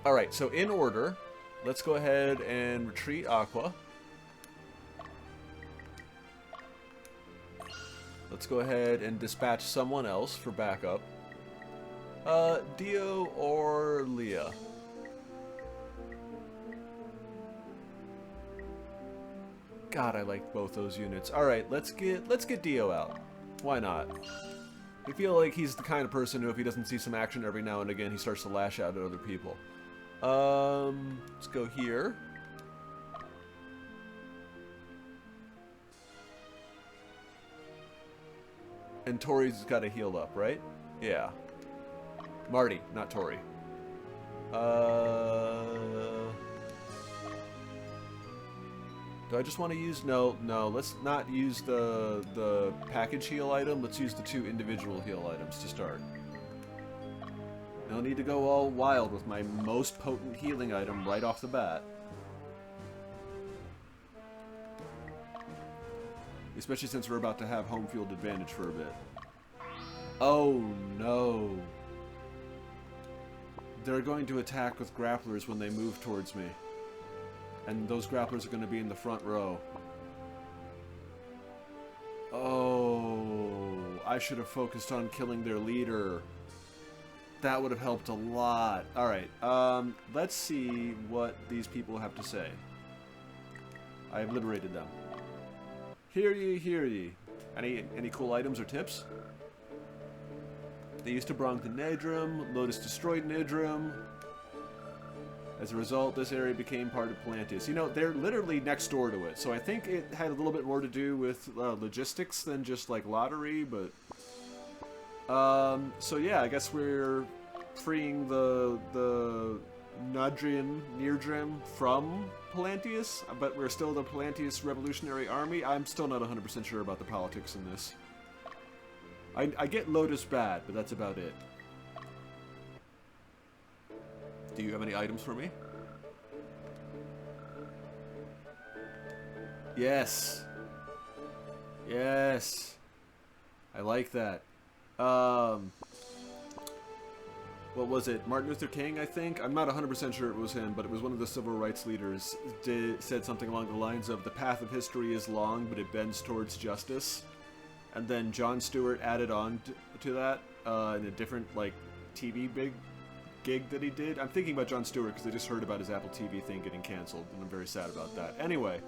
Alright, so in order, let's go ahead and retreat Aqua. Let's go ahead and dispatch someone else for backup. Dio or Leah? God, I like both those units. Alright, let's get Dio out. Why not? I feel like he's the kind of person who, if he doesn't see some action every now and again, he starts to lash out at other people. Let's go here. And Tori's got to heal up, right? Yeah. Marty, not Tori. Do I just want to use... No, let's not use the package heal item. Let's use the 2 individual heal items to start. No need to go all wild with my most potent healing item right off the bat. Especially since we're about to have home field advantage for a bit. Oh no. They're going to attack with grapplers when they move towards me. And those grapplers are going to be in the front row. Oh, I should have focused on killing their leader. That would have helped a lot. Alright, let's see what these people have to say. I have liberated them. Hear ye, hear ye. Any cool items or tips? They used to belong to Nedrum. Lotus destroyed Nedrum. As a result, this area became part of Palantis. You know, they're literally next door to it, so I think it had a little bit more to do with logistics than just, like, lottery, but... so yeah, I guess we're freeing the Nedrum from Palantis, but we're still the Palantis Revolutionary Army. I'm still not 100% sure about the politics in this. I get Lotus bad, but that's about it. Do you have any items for me? Yes. Yes. I like that. What was it? Martin Luther King, I think? I'm not 100% sure it was him, but it was one of the civil rights leaders. Said something along the lines of, the path of history is long, but it bends towards justice. And then Jon Stewart added on to that in a different, like, TV gig that he did. I'm thinking about Jon Stewart because I just heard about his Apple TV thing getting canceled, and I'm very sad about that. Anyway,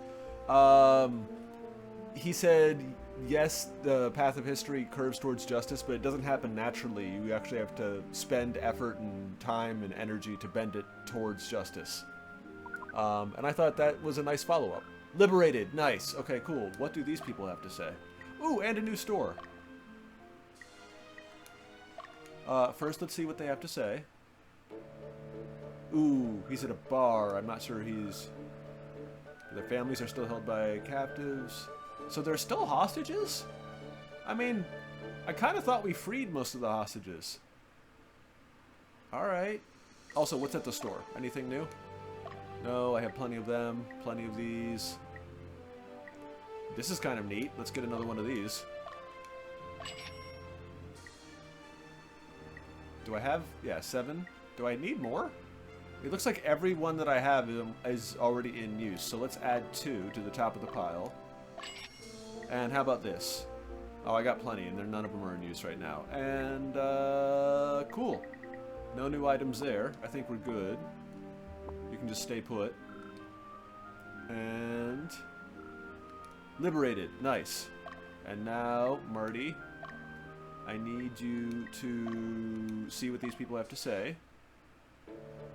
he said, yes, the path of history curves towards justice, but it doesn't happen naturally. You actually have to spend effort and time and energy to bend it towards justice. And I thought that was a nice follow-up. Liberated. Nice. Okay, cool. What do these people have to say? Ooh, and a new store. First, let's see what they have to say. Ooh, he's at a bar. I'm not sure he's... Their families are still held by captives. So they're still hostages? I mean, I kind of thought we freed most of the hostages. Alright. Also, what's at the store? Anything new? No, I have plenty of them. Plenty of these. This is kind of neat. Let's get another one of these. Do I have... Yeah, 7. Do I need more? It looks like every one that I have is already in use. So let's add 2 to the top of the pile. And how about this? Oh, I got plenty, and none of them are in use right now. And, cool. No new items there. I think we're good. You can just stay put. And... liberated. Nice. And now, Marty, I need you to see what these people have to say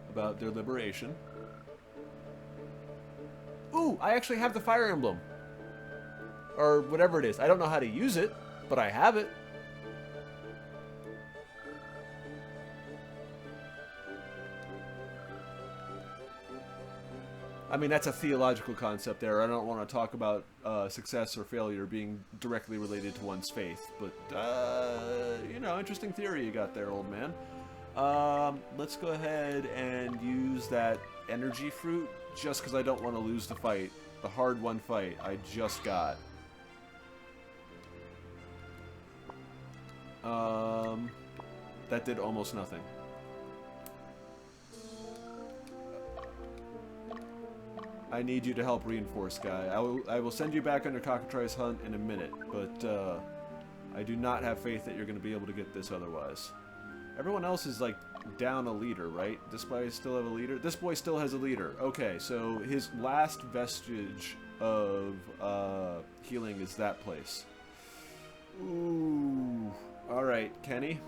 about their liberation. Ooh, I actually have the Fire Emblem. Or whatever it is. I don't know how to use it, but I have it. I mean, that's a theological concept there. I don't want to talk about success or failure being directly related to one's faith. But, you know, interesting theory you got there, old man. Let's go ahead and use that energy fruit just because I don't want to lose the fight. The hard-won fight I just got. That did almost nothing. I need you to help reinforce, guy. I will send you back under Cockatrice Hunt in a minute, but I do not have faith that you're going to be able to get this otherwise. Everyone else is, like, down a leader, right? This boy still have a leader? This boy still has a leader. Okay, so his last vestige of healing is that place. Ooh. Alright, Kenny.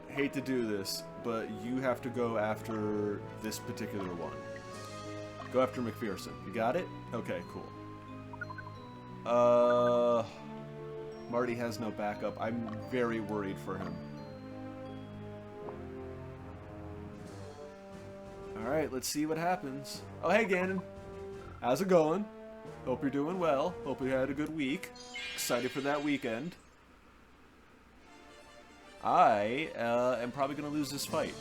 Hate to do this, but you have to go after this particular one. Go after McPherson. You got it? Okay, cool. Marty has no backup. I'm very worried for him. Alright, let's see what happens. Oh, hey, Ganon. How's it going? Hope you're doing well. Hope you had a good week. Excited for that weekend. I am probably going to lose this fight.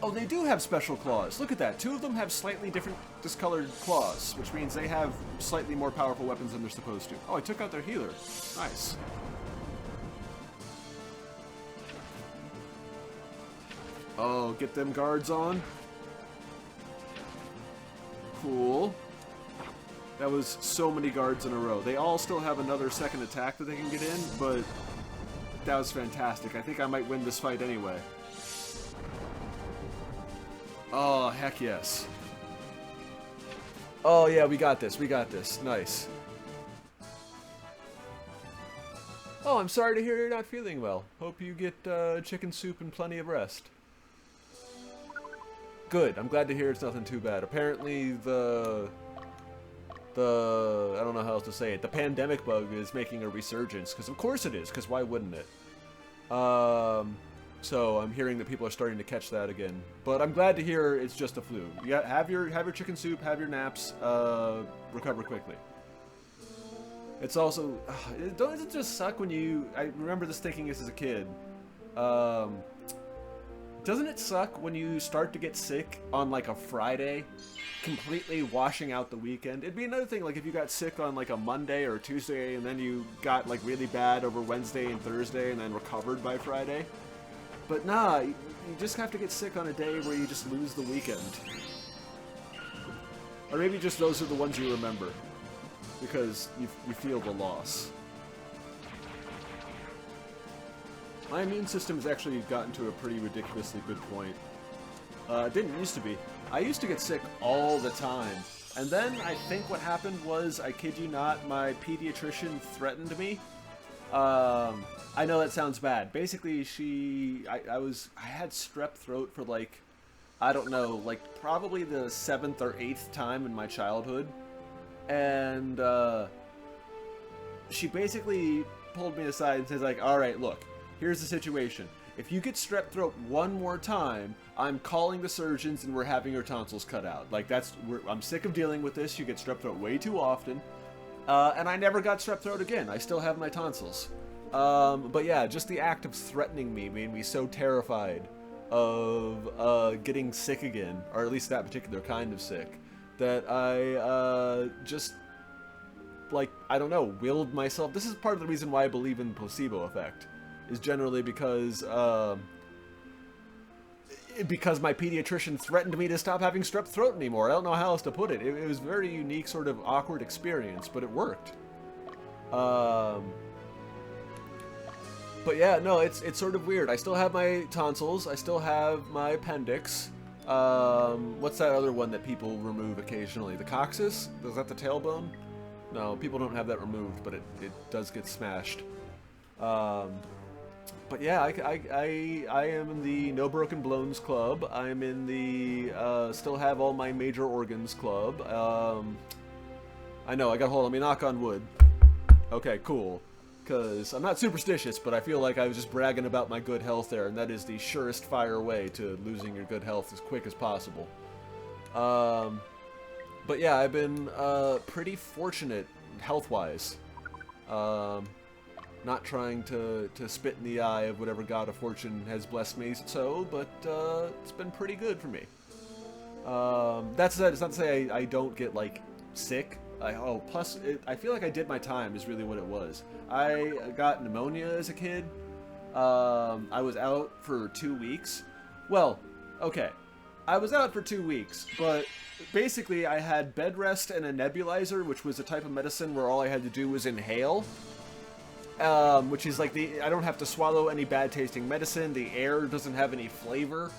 Oh, they do have special claws. Look at that. Two of them have slightly different discolored claws, which means they have slightly more powerful weapons than they're supposed to. Oh, I took out their healer. Nice. Oh, get them guards on. Cool. That was so many guards in a row. They all still have another second attack that they can get in, but that was fantastic. I think I might win this fight anyway. Oh, heck yes. Oh, yeah, we got this. We got this. Nice. Oh, I'm sorry to hear you're not feeling well. Hope you get chicken soup and plenty of rest. Good. I'm glad to hear it's nothing too bad. Apparently, I don't know how else to say it. The pandemic bug is making a resurgence, because of course it is, because why wouldn't it? So I'm hearing that people are starting to catch that again. But I'm glad to hear it's just a flu. Yeah, have your chicken soup, have your naps, recover quickly. It's also, doesn't it just suck when you, I remember this thinking this as a kid. Doesn't it suck when you start to get sick on like a Friday, completely washing out the weekend? It'd be another thing like if you got sick on like a Monday or Tuesday and then you got like really bad over Wednesday and Thursday and then recovered by Friday. But nah, you just have to get sick on a day where you just lose the weekend. Or maybe just those are the ones you remember, because you feel the loss. My immune system has actually gotten to a pretty ridiculously good point. It didn't used to be. I used to get sick all the time. And then I think what happened was, I kid you not, my pediatrician threatened me. I know that sounds bad. Basically, I had strep throat for like, I don't know, like probably the 7th or 8th time in my childhood. And she basically pulled me aside and says like, alright, look, here's the situation. If you get strep throat one more time, I'm calling the surgeons and we're having your tonsils cut out. Like I'm sick of dealing with this. You get strep throat way too often. And I never got strep throat again. I still have my tonsils. But yeah, just the act of threatening me made me so terrified of getting sick again, or at least that particular kind of sick, that I just, like, I don't know, willed myself. This is part of the reason why I believe in the placebo effect, is generally because my pediatrician threatened me to stop having strep throat anymore. I don't know how else to put it. It was a very unique, sort of awkward experience, but it worked. But yeah, no, it's sort of weird. I still have my tonsils. I still have my appendix. What's that other one that people remove occasionally? The coccyx? Is that the tailbone? No, people don't have that removed, but it does get smashed. But yeah, I am in the No Broken Bones Club. I'm in the Still Have All My Major Organs Club. I know, hold on, let me knock on wood. Okay, cool. Because I'm not superstitious, but I feel like I was just bragging about my good health there, and that is the surest fire way to losing your good health as quick as possible. But yeah, I've been pretty fortunate health-wise. Not trying to spit in the eye of whatever god of fortune has blessed me so, but it's been pretty good for me. That said, it's not to say I don't get, like, sick. Plus, I feel like I did my time is really what it was. I got pneumonia as a kid. I was out for 2 weeks. Well, okay. I was out for 2 weeks, but basically I had bed rest and a nebulizer, which was a type of medicine where all I had to do was inhale. Which is like I don't have to swallow any bad tasting medicine. The air doesn't have any flavor.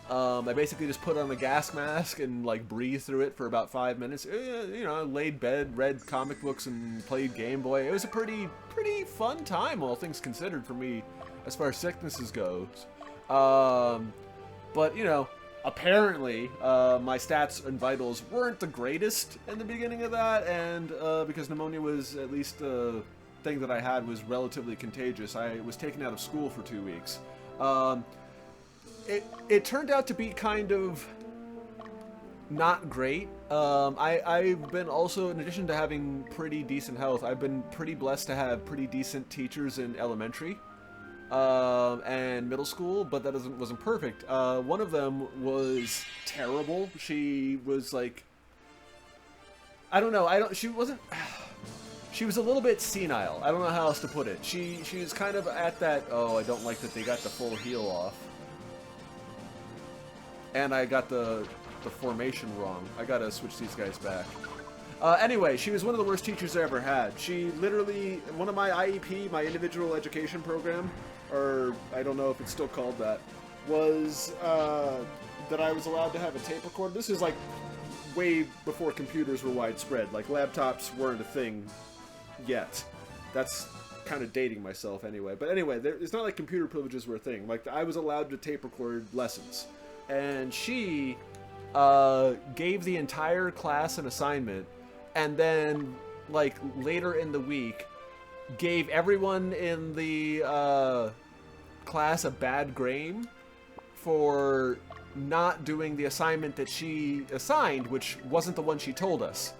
I basically just put on a gas mask and like breathe through it for about 5 minutes. You know, I laid bed, read comic books, and played Game Boy. It was a pretty fun time, all things considered, for me as far as sicknesses goes. But you know, apparently my stats and vitals weren't the greatest in the beginning of that, and because pneumonia was at least thing that I had was relatively contagious, I was taken out of school for 2 weeks. It turned out to be kind of not great. I've been also, in addition to having pretty decent health, I've been pretty blessed to have pretty decent teachers in elementary and middle school, but that wasn't perfect. One of them was terrible. She was like, I don't know, she wasn't... She was a little bit senile. I don't know how else to put it. She was kind of at that, oh, I don't like that they got the full heal off. And I got the formation wrong. I gotta switch these guys back. Anyway, she was one of the worst teachers I ever had. She literally, one of my IEP, my individual education program, or I don't know if it's still called that, was that I was allowed to have a tape recorder. This is like way before computers were widespread. Like laptops weren't a thing yet. That's kind of dating myself anyway. But anyway, it's not like computer privileges were a thing. Like, I was allowed to tape record lessons. And she gave the entire class an assignment, and then, like, later in the week, gave everyone in the class a bad grade for not doing the assignment that she assigned, which wasn't the one she told us.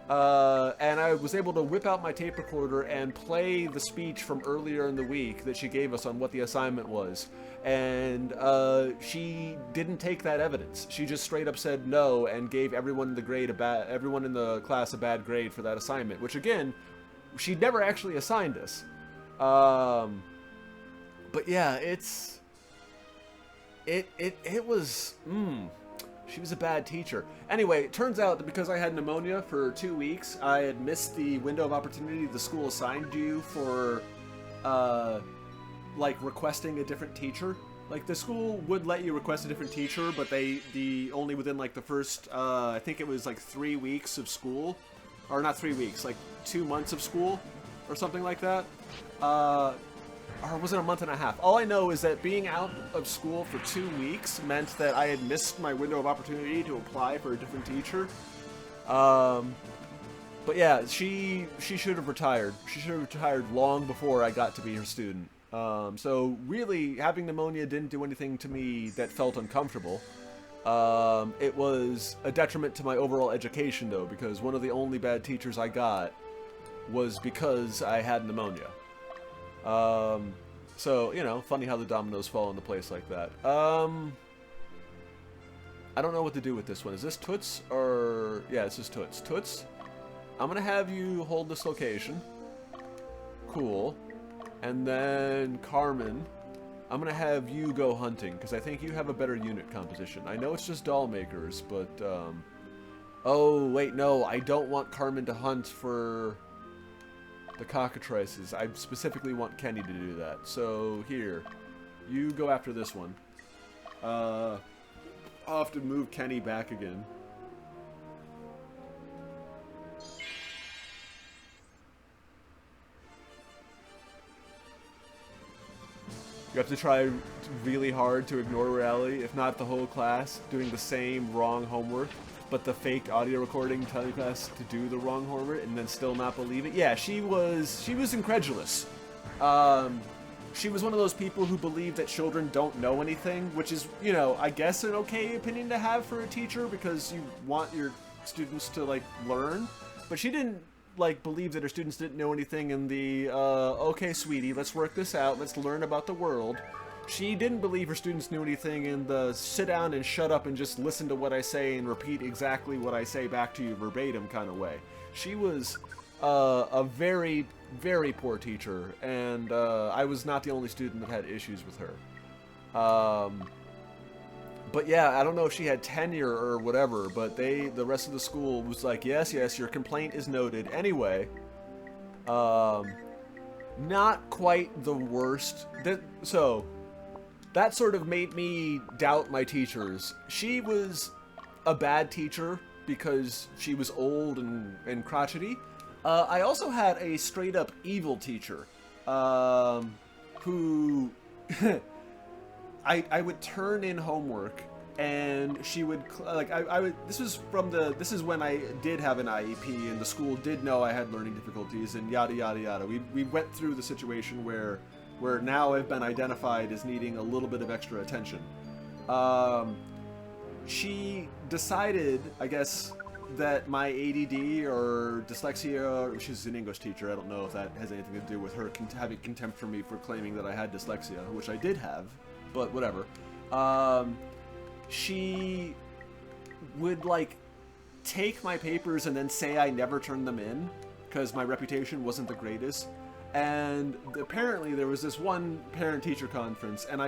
And I was able to whip out my tape recorder and play the speech from earlier in the week that she gave us on what the assignment was. And she didn't take that evidence. She just straight up said no and gave everyone in the class a bad grade for that assignment, which again, she never actually assigned us. But yeah, it was, she was a bad teacher. Anyway, it turns out that because I had pneumonia for 2 weeks, I had missed the window of opportunity the school assigned you for, like, requesting a different teacher. Like, the school would let you request a different teacher, but only within, like, the first, I think it was, like, 3 weeks of school. Or not 3 weeks, like, 2 months of school, or something like that. Or was it a month and a half? All I know is that being out of school for 2 weeks meant that I had missed my window of opportunity to apply for a different teacher. But yeah, she should have retired. She should have retired long before I got to be her student. So really, having pneumonia didn't do anything to me that felt uncomfortable. It was a detriment to my overall education, though, because one of the only bad teachers I got was because I had pneumonia. So, you know, funny how the dominoes fall into place like that. I don't know what to do with this one. Is this Toots or... Yeah, this is Toots. Toots, I'm gonna have you hold this location. Cool. And then, Carmen, I'm gonna have you go hunting, because I think you have a better unit composition. I know it's just doll makers, but, oh, wait, no, I don't want Carmen to hunt for... the cockatrices. I specifically want Kenny to do that. So, here. You go after this one. I'll have to move Kenny back again. You have to try really hard to ignore reality, if not the whole class, doing the same wrong homework, but the fake audio recording telling us to do the wrong homework and then still not believe it. Yeah, she was incredulous. She was one of those people who believe that children don't know anything, which is, you know, I guess an okay opinion to have for a teacher because you want your students to, like, learn. But she didn't, like, believe that her students didn't know anything in the, okay, sweetie, let's work this out, let's learn about the world. She didn't believe her students knew anything in the sit down and shut up and just listen to what I say and repeat exactly what I say back to you verbatim kind of way. She was a very, very poor teacher, and I was not the only student that had issues with her. But yeah, I don't know if she had tenure or whatever, but the rest of the school was like, yes, yes, your complaint is noted. Anyway, um, not quite the worst. So that sort of made me doubt my teachers. She was a bad teacher because she was old and crotchety. I also had a straight up evil teacher, who I would turn in homework, and she would I would. This is when I did have an IEP, and the school did know I had learning difficulties, and yada yada yada. We went through the situation where now I've been identified as needing a little bit of extra attention. She decided, I guess, that my ADD or dyslexia, she's an English teacher, I don't know if that has anything to do with her having contempt for me for claiming that I had dyslexia, which I did have, but whatever. She would, like, take my papers and then say I never turned them in, because my reputation wasn't the greatest. And apparently there was this one parent-teacher conference, and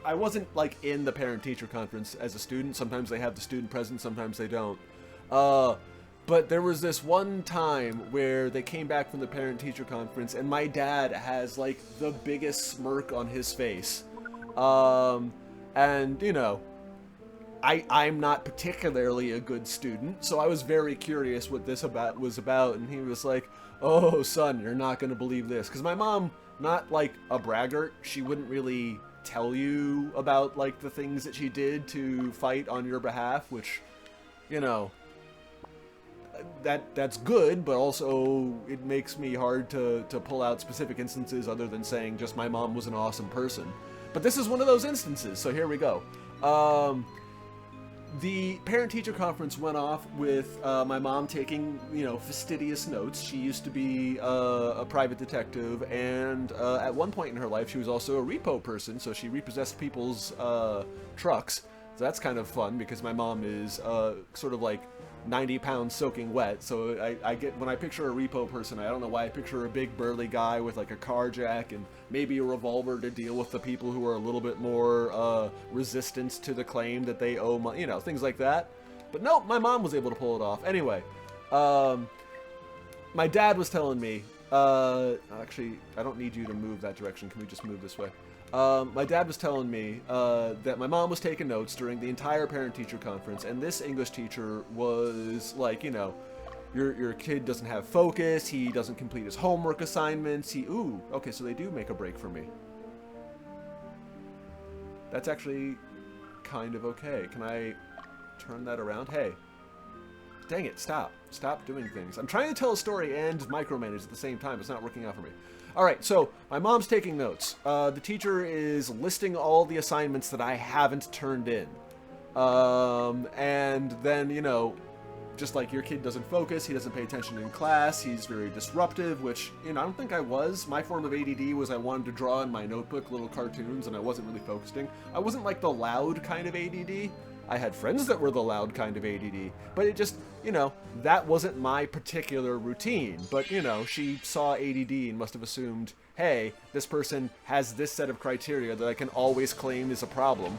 I wasn't, like, in the parent-teacher conference as a student. Sometimes they have the student present, sometimes they don't. But there was this one time where they came back from the parent-teacher conference, and my dad has, like, the biggest smirk on his face. And, you know, I'm not particularly a good student, so I was very curious what this was about, and he was like, "Oh, son, you're not gonna believe this." Because my mom, not, like, a braggart, she wouldn't really tell you about, like, the things that she did to fight on your behalf, which, you know, that's good, but also it makes me hard to pull out specific instances other than saying just my mom was an awesome person. But this is one of those instances, so here we go. The parent-teacher conference went off with my mom taking, you know, fastidious notes. She used to be a private detective, and at one point in her life, she was also a repo person, so she repossessed people's trucks. So that's kind of fun, because my mom is sort of like 90 pounds soaking wet, so I get, when I picture a repo person, I don't know why I picture a big burly guy with like a car jack and maybe a revolver to deal with the people who are a little bit more resistant to the claim that they owe money, you know, things like that. But nope, my mom was able to pull it off. Anyway, my dad was telling me, actually, I don't need you to move that direction, can we just move this way? My dad was telling me that my mom was taking notes during the entire parent-teacher conference, and this English teacher was like, you know, your kid doesn't have focus, he doesn't complete his homework assignments, ooh, okay, so they do make a break for me. That's actually kind of okay. Can I turn that around? Hey. Dang it, stop. Stop doing things. I'm trying to tell a story and micromanage at the same time. It's not working out for me. Alright, so my mom's taking notes. The teacher is listing all the assignments that I haven't turned in. And then, you know, just like your kid doesn't focus, he doesn't pay attention in class, he's very disruptive, which, you know, I don't think I was. My form of ADD was I wanted to draw in my notebook little cartoons, and I wasn't really focusing. I wasn't like the loud kind of ADD. I had friends that were the loud kind of ADD, but it just, you know, that wasn't my particular routine. But, you know, she saw ADD and must have assumed, hey, this person has this set of criteria that I can always claim is a problem.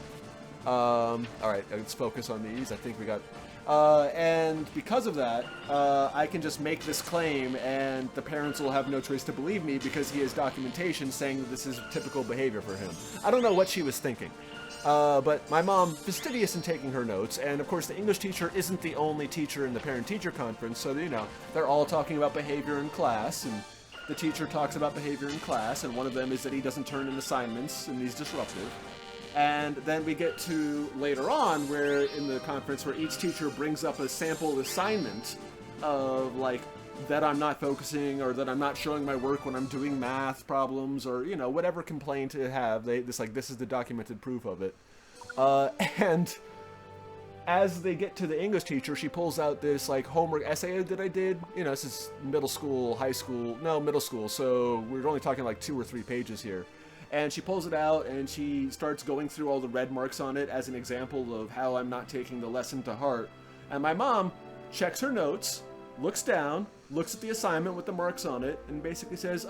Alright, let's focus on these. I think we got... and because of that, I can just make this claim, and the parents will have no choice to believe me because he has documentation saying that this is typical behavior for him. I don't know what she was thinking. But my mom, fastidious in taking her notes, and of course the English teacher isn't the only teacher in the parent-teacher conference, so, you know, they're all talking about behavior in class, and the teacher talks about behavior in class, and one of them is that he doesn't turn in assignments, and he's disruptive. And then we get to later on, where in the conference, where each teacher brings up a sample assignment of, like, that I'm not focusing, or that I'm not showing my work when I'm doing math problems, or, you know, whatever complaint they have, this is the documented proof of it. And as they get to the English teacher, she pulls out this, like, homework essay that I did. You know, this is middle school, middle school, so we're only talking like 2 or 3 pages here. And she pulls it out, and she starts going through all the red marks on it as an example of how I'm not taking the lesson to heart. And my mom checks her notes, looks down, looks at the assignment with the marks on it, and basically says,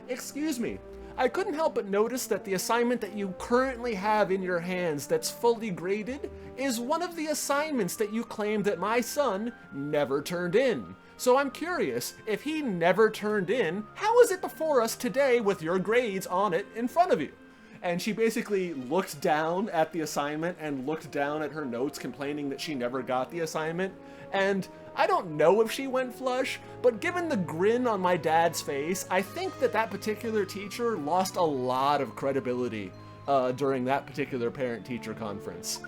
excuse me, I couldn't help but notice that the assignment that you currently have in your hands that's fully graded is one of the assignments that you claimed that my son never turned in. So I'm curious, if he never turned in, how is it before us today with your grades on it in front of you? And she basically looked down at the assignment and looked down at her notes, complaining that she never got the assignment. And I don't know if she went flush, but given the grin on my dad's face, I think that that particular teacher lost a lot of credibility during that particular parent-teacher conference.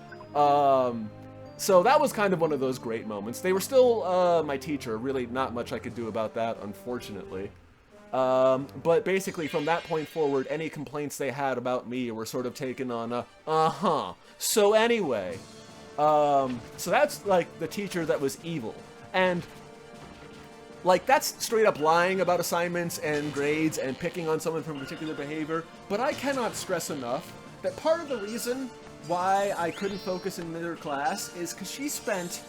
So that was kind of one of those great moments. They were still my teacher, really not much I could do about that, unfortunately. But basically from that point forward, any complaints they had about me were sort of taken on So anyway, so that's like the teacher that was evil. And like that's straight up lying about assignments and grades and picking on someone from particular behavior. But I cannot stress enough that part of the reason why I couldn't focus in their class is because she spent,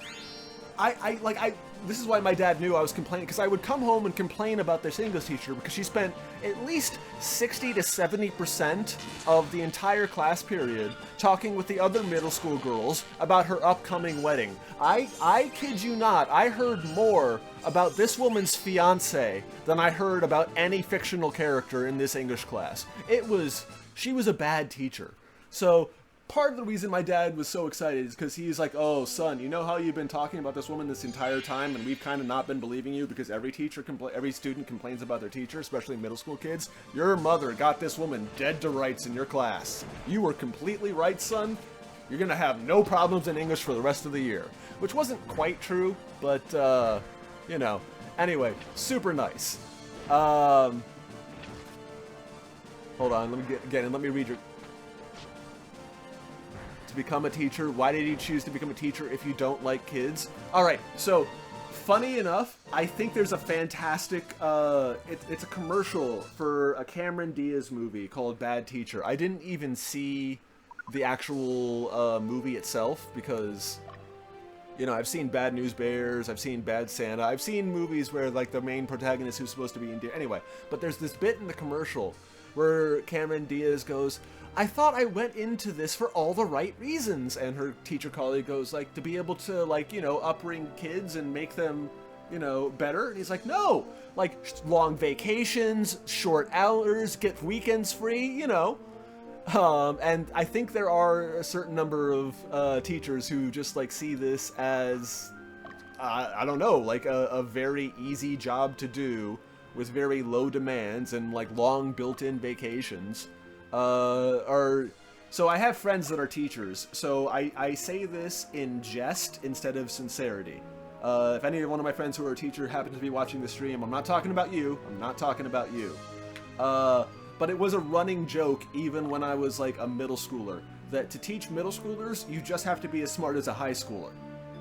this is why my dad knew I was complaining, because I would come home and complain about this English teacher because she spent at least 60 to 70% of the entire class period talking with the other middle school girls about her upcoming wedding. I kid you not, I heard more about this woman's fiance than I heard about any fictional character in this English class. She was a bad teacher. So part of the reason my dad was so excited is because he's like, oh, son, you know how you've been talking about this woman this entire time and we've kind of not been believing you because every student complains about their teacher, especially middle school kids? Your mother got this woman dead to rights in your class. You were completely right, son. You're going to have no problems in English for the rest of the year. Which wasn't quite true, but, you know. Anyway, super nice. Hold on, let me read your... Become a teacher. Why did you choose to become a teacher if you don't like kids? Alright, so funny enough, I think there's a fantastic it's a commercial for a Cameron Diaz movie called Bad Teacher. I didn't even see the actual movie itself because, you know, I've seen Bad News Bears, I've seen Bad Santa, I've seen movies where like the main protagonist who's supposed to be endearing. Anyway, but there's this bit in the commercial where Cameron Diaz goes, I thought I went into this for all the right reasons. And her teacher colleague goes, like, to be able to, like, you know, upbring kids and make them, you know, better. And he's like, no, like, long vacations, short hours, get weekends free, you know. And I think there are a certain number of teachers who just, like, see this as, I don't know, like a very easy job to do with very low demands and, like, long built-in vacations. So I have friends that are teachers, so I say this in jest instead of sincerity. If any one of my friends who are a teacher happens to be watching the stream, I'm not talking about you. I'm not talking about you. But it was a running joke even when I was like a middle schooler, that to teach middle schoolers, you just have to be as smart as a high schooler.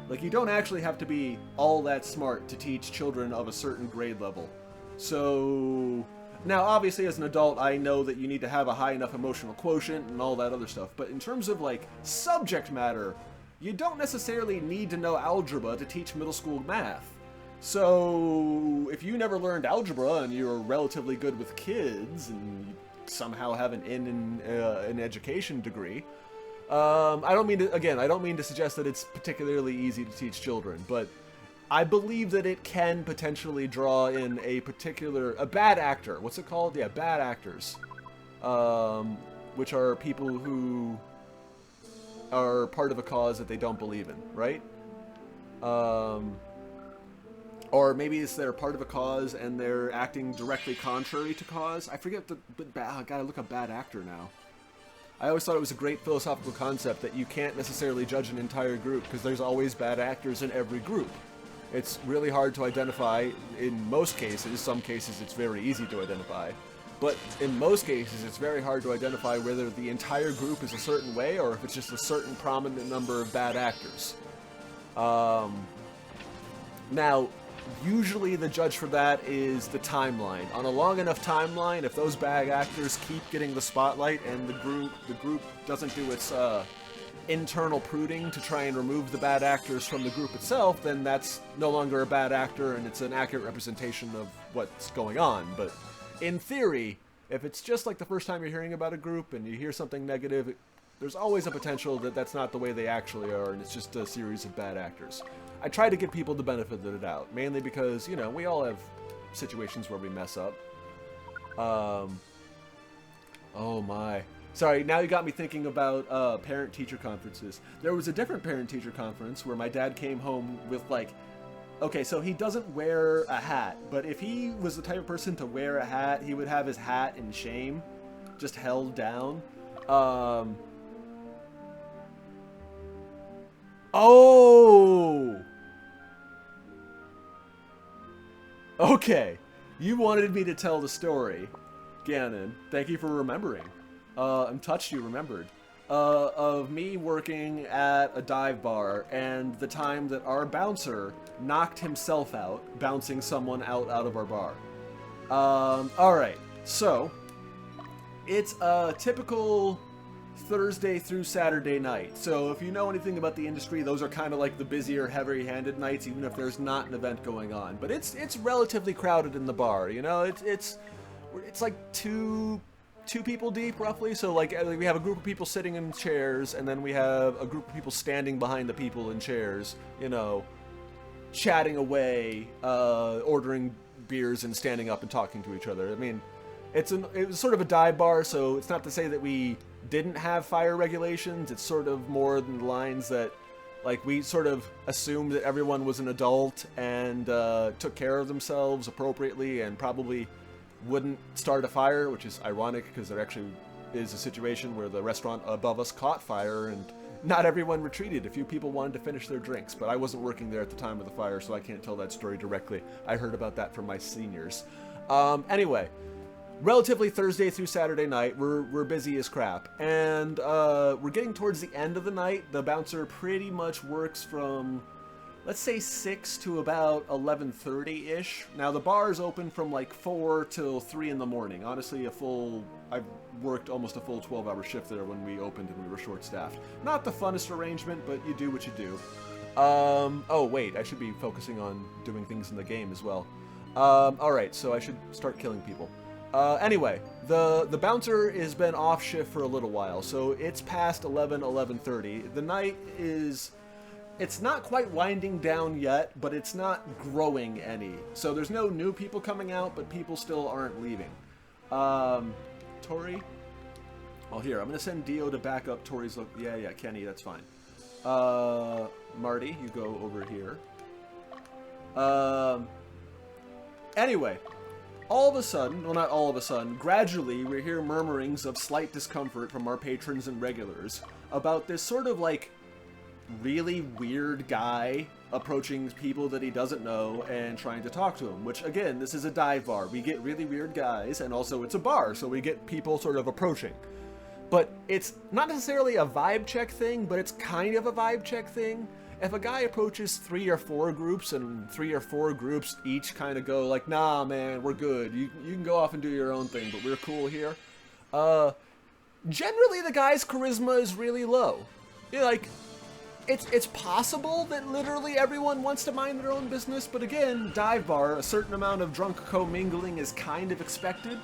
Like, you don't actually have to be all that smart to teach children of a certain grade level. So... Now, obviously, as an adult, I know that you need to have a high enough emotional quotient and all that other stuff, but in terms of, like, subject matter, you don't necessarily need to know algebra to teach middle school math. So, if you never learned algebra and you're relatively good with kids and you somehow have an education degree, I don't mean to suggest that it's particularly easy to teach children, but I believe that it can potentially draw in a bad actor. What's it called? Yeah, bad actors. Which are people who are part of a cause that they don't believe in, right? Or maybe it's they're part of a cause and they're acting directly contrary to cause. I forget I gotta look up bad actor now. I always thought it was a great philosophical concept that you can't necessarily judge an entire group because there's always bad actors in every group. It's really hard to identify in most cases. Some cases it's very easy to identify. But in most cases it's very hard to identify whether the entire group is a certain way or if it's just a certain prominent number of bad actors. Now, usually the judge for that is the timeline. On a long enough timeline, if those bad actors keep getting the spotlight and the group doesn't do its internal pruding to try and remove the bad actors from the group itself, then that's no longer a bad actor and it's an accurate representation of what's going on. But in theory, If it's just like the first time you're hearing about a group and you hear something negative, there's always a potential that that's not the way they actually are, and it's just a series of bad actors. I try to give people the benefit of the doubt, mainly because, you know, we all have situations where we mess up. Oh my. Sorry, now you got me thinking about parent-teacher conferences. There was a different parent-teacher conference where my dad came home with, like, okay, so he doesn't wear a hat, but if he was the type of person to wear a hat, he would have his hat in shame, just held down. Oh! Okay, you wanted me to tell the story, Gannon. Thank you for remembering. I'm touched you remembered. Of me working at a dive bar and the time that our bouncer knocked himself out, bouncing someone out of our bar. Alright, so it's a typical Thursday through Saturday night. So if you know anything about the industry, those are kind of like the busier, heavy-handed nights, even if there's not an event going on. But it's relatively crowded in the bar, you know? It's like two people deep, roughly. So like we have a group of people sitting in chairs, and then we have a group of people standing behind the people in chairs, you know, chatting away, ordering beers and standing up and talking to each other. I mean, it was sort of a dive bar, so it's not to say that we didn't have fire regulations. It's sort of more than the lines that, like, we sort of assumed that everyone was an adult and took care of themselves appropriately and probably wouldn't start a fire, which is ironic because there actually is a situation where the restaurant above us caught fire and not everyone retreated. A few people wanted to finish their drinks, but I wasn't working there at the time of the fire, so I can't tell that story directly. I heard about that from my seniors. Anyway, relatively Thursday through Saturday night, we're busy as crap, and we're getting towards the end of the night. The bouncer pretty much works from, let's say, 6 to about 11:30-ish. Now, the bar is open from like 4 till 3 in the morning. Honestly, I've worked almost a full 12-hour shift there when we opened and we were short-staffed. Not the funnest arrangement, but you do what you do. Oh, wait, I should be focusing on doing things in the game as well. Alright, so I should start killing people. Anyway, the bouncer has been off shift for a little while, so it's past 11:30. The night is... It's not quite winding down yet, but it's not growing any. So there's no new people coming out, but people still aren't leaving. Tori? Oh, here, I'm going to send Dio to back up Tori's... Yeah, Kenny, that's fine. Marty, you go over here. Anyway, all of a sudden, well, not all of a sudden, gradually we hear murmurings of slight discomfort from our patrons and regulars about this sort of, like, really weird guy approaching people that he doesn't know and trying to talk to them, which, again, this is a dive bar. We get really weird guys, and also it's a bar, so we get people sort of approaching. But it's not necessarily a vibe check thing, but it's kind of a vibe check thing. If a guy approaches 3 or 4 groups, and 3 or 4 groups each kind of go like, nah, man, we're good. You can go off and do your own thing, but we're cool here. Generally, the guy's charisma is really low. You know, like... It's possible that literally everyone wants to mind their own business, but again, dive bar, a certain amount of drunk commingling is kind of expected.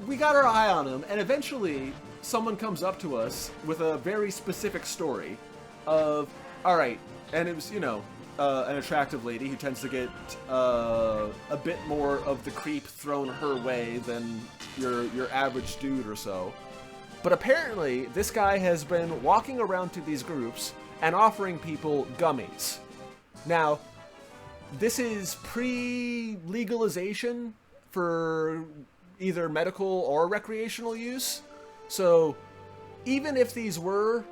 We got our eye on him, and eventually someone comes up to us with a very specific story of, alright, and it was, you know, an attractive lady who tends to get a bit more of the creep thrown her way than your average dude or so. But apparently, this guy has been walking around to these groups and offering people gummies. Now, this is pre-legalization for either medical or recreational use. So, even if these were...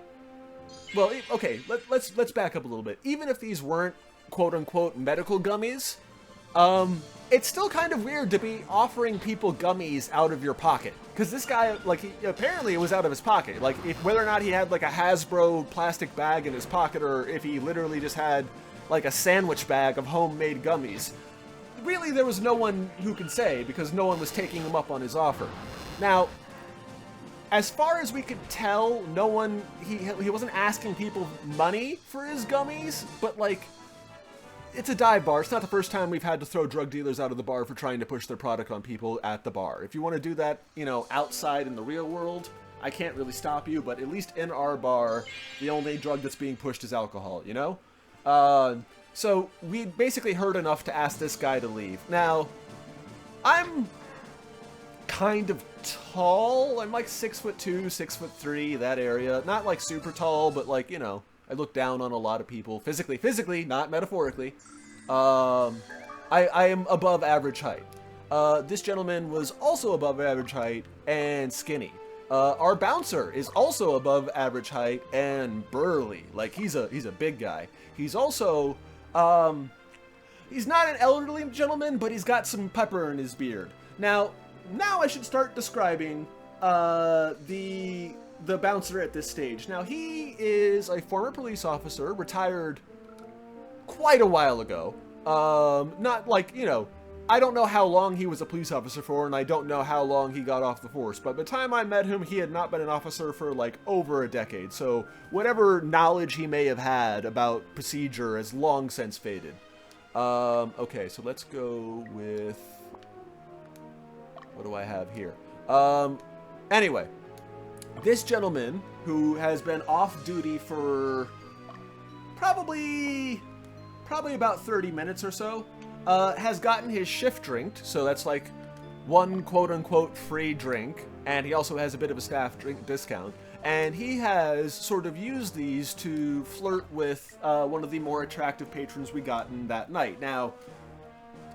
Well, okay, let's back up a little bit. Even if these weren't quote-unquote medical gummies, it's still kind of weird to be offering people gummies out of your pocket. Because this guy, like, apparently it was out of his pocket. Like, whether or not he had, like, a Hasbro plastic bag in his pocket, or if he literally just had, like, a sandwich bag of homemade gummies. Really, there was no one who could say, because no one was taking him up on his offer. Now, as far as we could tell, no one, he wasn't asking people money for his gummies, but, like, it's a dive bar. It's not the first time we've had to throw drug dealers out of the bar for trying to push their product on people at the bar. If you want to do that, you know, outside in the real world, I can't really stop you, but at least in our bar, the only drug that's being pushed is alcohol, you know? So we basically heard enough to ask this guy to leave. Now, I'm kind of tall. I'm like 6'2", 6'3", that area. Not like super tall, but like, you know, I look down on a lot of people. Physically, not metaphorically. I am above average height. This gentleman was also above average height and skinny. Our bouncer is also above average height and burly. Like, he's a big guy. He's also, he's not an elderly gentleman, but he's got some pepper in his beard. Now I should start describing the bouncer at this stage. Now, he is a former police officer, retired quite a while ago. Not like, you know, I don't know how long he was a police officer for, and I don't know how long he got off the force, but by the time I met him, he had not been an officer for like over a decade, so whatever knowledge he may have had about procedure has long since faded. Okay, so let's go with... what do I have here? Anyway, this gentleman, who has been off duty for probably about 30 minutes or so, has gotten his shift drink, so that's like one quote-unquote free drink, and he also has a bit of a staff drink discount, and he has sort of used these to flirt with one of the more attractive patrons we gotten that night. Now,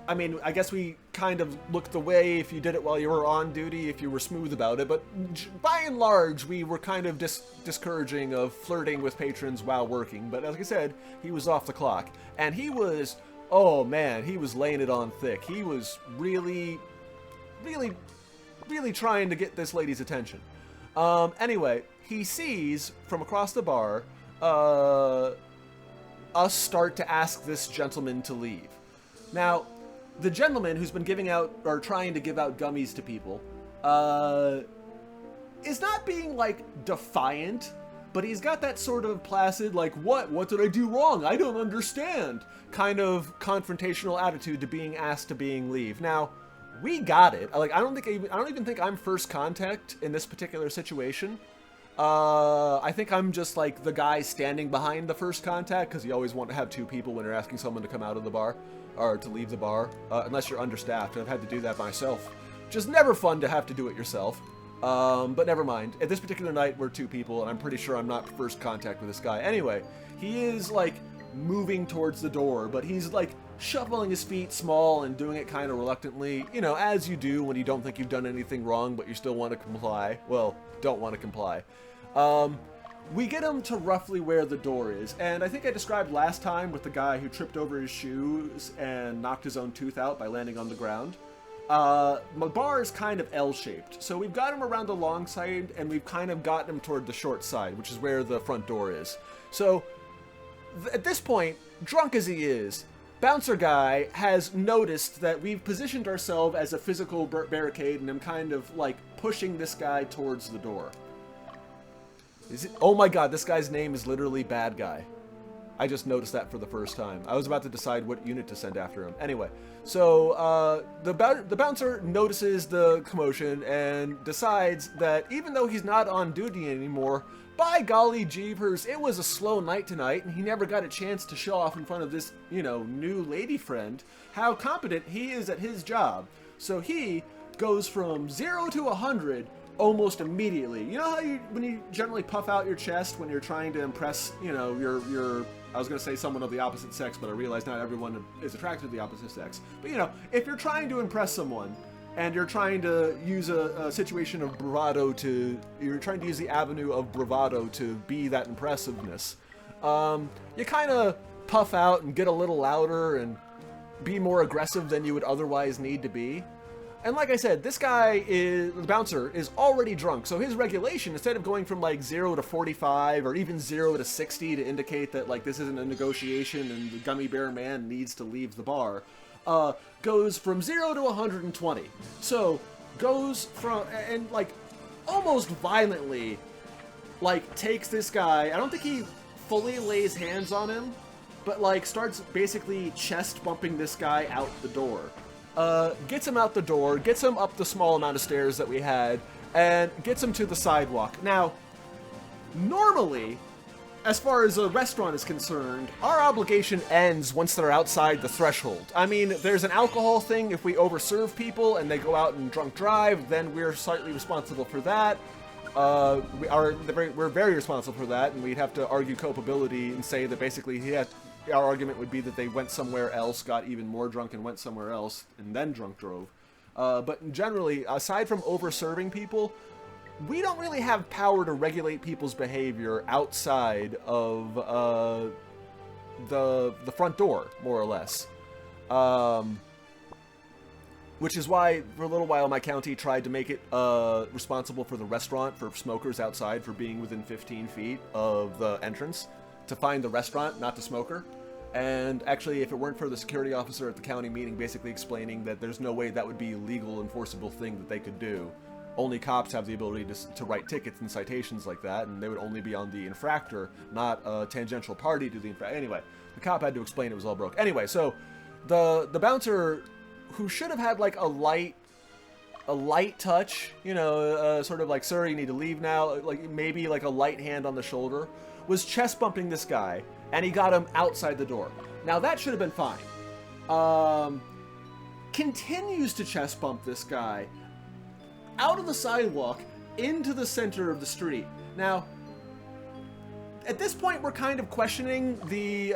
I mean, I guess we kind of looked the way if you did it while you were on duty, if you were smooth about it, but by and large, we were kind of discouraging of flirting with patrons while working. But like I said, he was off the clock, and he was, oh man, he was laying it on thick. He was really trying to get this lady's attention. Anyway, he sees from across the bar us start to ask this gentleman to leave. Now, the gentleman who's been giving out, or trying to give out gummies to people, is not being, like, defiant, but he's got that sort of placid, like, what did I do wrong? I don't understand, kind of confrontational attitude to being asked to leave. Now, we got it. Like, I don't even think I'm first contact in this particular situation. I think I'm just, like, the guy standing behind the first contact, because you always want to have two people when you're asking someone to come out of the bar, or to leave the bar, unless you're understaffed. I've had to do that myself. Just never fun to have to do it yourself. But never mind. At this particular night, we're two people, and I'm pretty sure I'm not first contact with this guy. Anyway, he is, like, moving towards the door, but he's, like, shuffling his feet small and doing it kind of reluctantly, you know, as you do when you don't think you've done anything wrong, but you still want to comply. Well, don't want to comply. We get him to roughly where the door is, and I think I described last time with the guy who tripped over his shoes and knocked his own tooth out by landing on the ground. My bar is kind of L-shaped, so we've got him around the long side, and we've kind of gotten him toward the short side, which is where the front door is. So, at this point, drunk as he is, Bouncer Guy has noticed that we've positioned ourselves as a physical barricade, and I'm kind of, like, pushing this guy towards the door. Oh my god, this guy's name is literally Bad Guy. I just noticed that for the first time. I was about to decide what unit to send after him. Anyway, so the bouncer notices the commotion and decides that even though he's not on duty anymore, by golly jeepers, it was a slow night tonight, and he never got a chance to show off in front of this, you know, new lady friend how competent he is at his job. So he goes from 0 to 100 almost immediately. You know how when you generally puff out your chest when you're trying to impress, you know, your I was going to say someone of the opposite sex, but I realize not everyone is attracted to the opposite sex. But, you know, if you're trying to impress someone, and you're trying to use a situation of bravado you're trying to use the avenue of bravado to be that impressiveness, you kind of puff out and get a little louder and be more aggressive than you would otherwise need to be. And like I said, this guy the bouncer is already drunk, so his regulation, instead of going from like 0 to 45 or even 0 to 60 to indicate that like this isn't a negotiation and the gummy bear man needs to leave the bar, goes from 0 to 120. So goes from, and like almost violently, like takes this guy. I don't think he fully lays hands on him, but like starts basically chest bumping this guy out the door. Gets him out the door, gets him up the small amount of stairs that we had, and gets him to the sidewalk. Now, normally, as far as a restaurant is concerned, our obligation ends once they're outside the threshold. I mean, there's an alcohol thing. If we overserve people and they go out and drunk drive, then we're slightly responsible for that. We're very responsible for that, and we'd have to argue culpability and say that basically our argument would be that they went somewhere else, got even more drunk and went somewhere else, and then drunk drove. But generally, aside from over-serving people, we don't really have power to regulate people's behavior outside of the front door, more or less. Which is why, for a little while, my county tried to make it responsible for the restaurant, for smokers outside, for being within 15 feet of the entrance, to find the restaurant, not the smoker. And actually, if it weren't for the security officer at the county meeting basically explaining that there's no way that would be a legal, enforceable thing that they could do. Only cops have the ability to write tickets and citations like that, and they would only be on the infractor, not a tangential party to the infractor. Anyway, the cop had to explain it was all broke. Anyway, so the bouncer, who should have had like a light touch, you know, sort of like, sir, you need to leave now, like maybe like a light hand on the shoulder, was chest bumping this guy, and he got him outside the door. Now that should have been fine. Continues to chest bump this guy out of the sidewalk into the center of the street. Now, at this point, we're kind of questioning the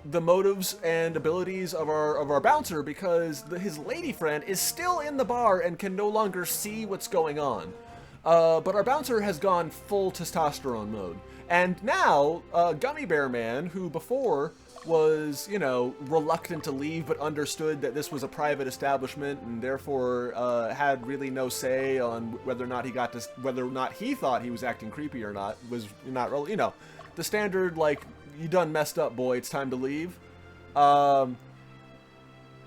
motives and abilities of our bouncer, because his lady friend is still in the bar and can no longer see what's going on. But our bouncer has gone full testosterone mode. And now, Gummy Bear Man, who before was, you know, reluctant to leave but understood that this was a private establishment and therefore had really no say on whether or not he thought he was acting creepy or not, was not really, you know, the standard, like, you done messed up, boy, it's time to leave.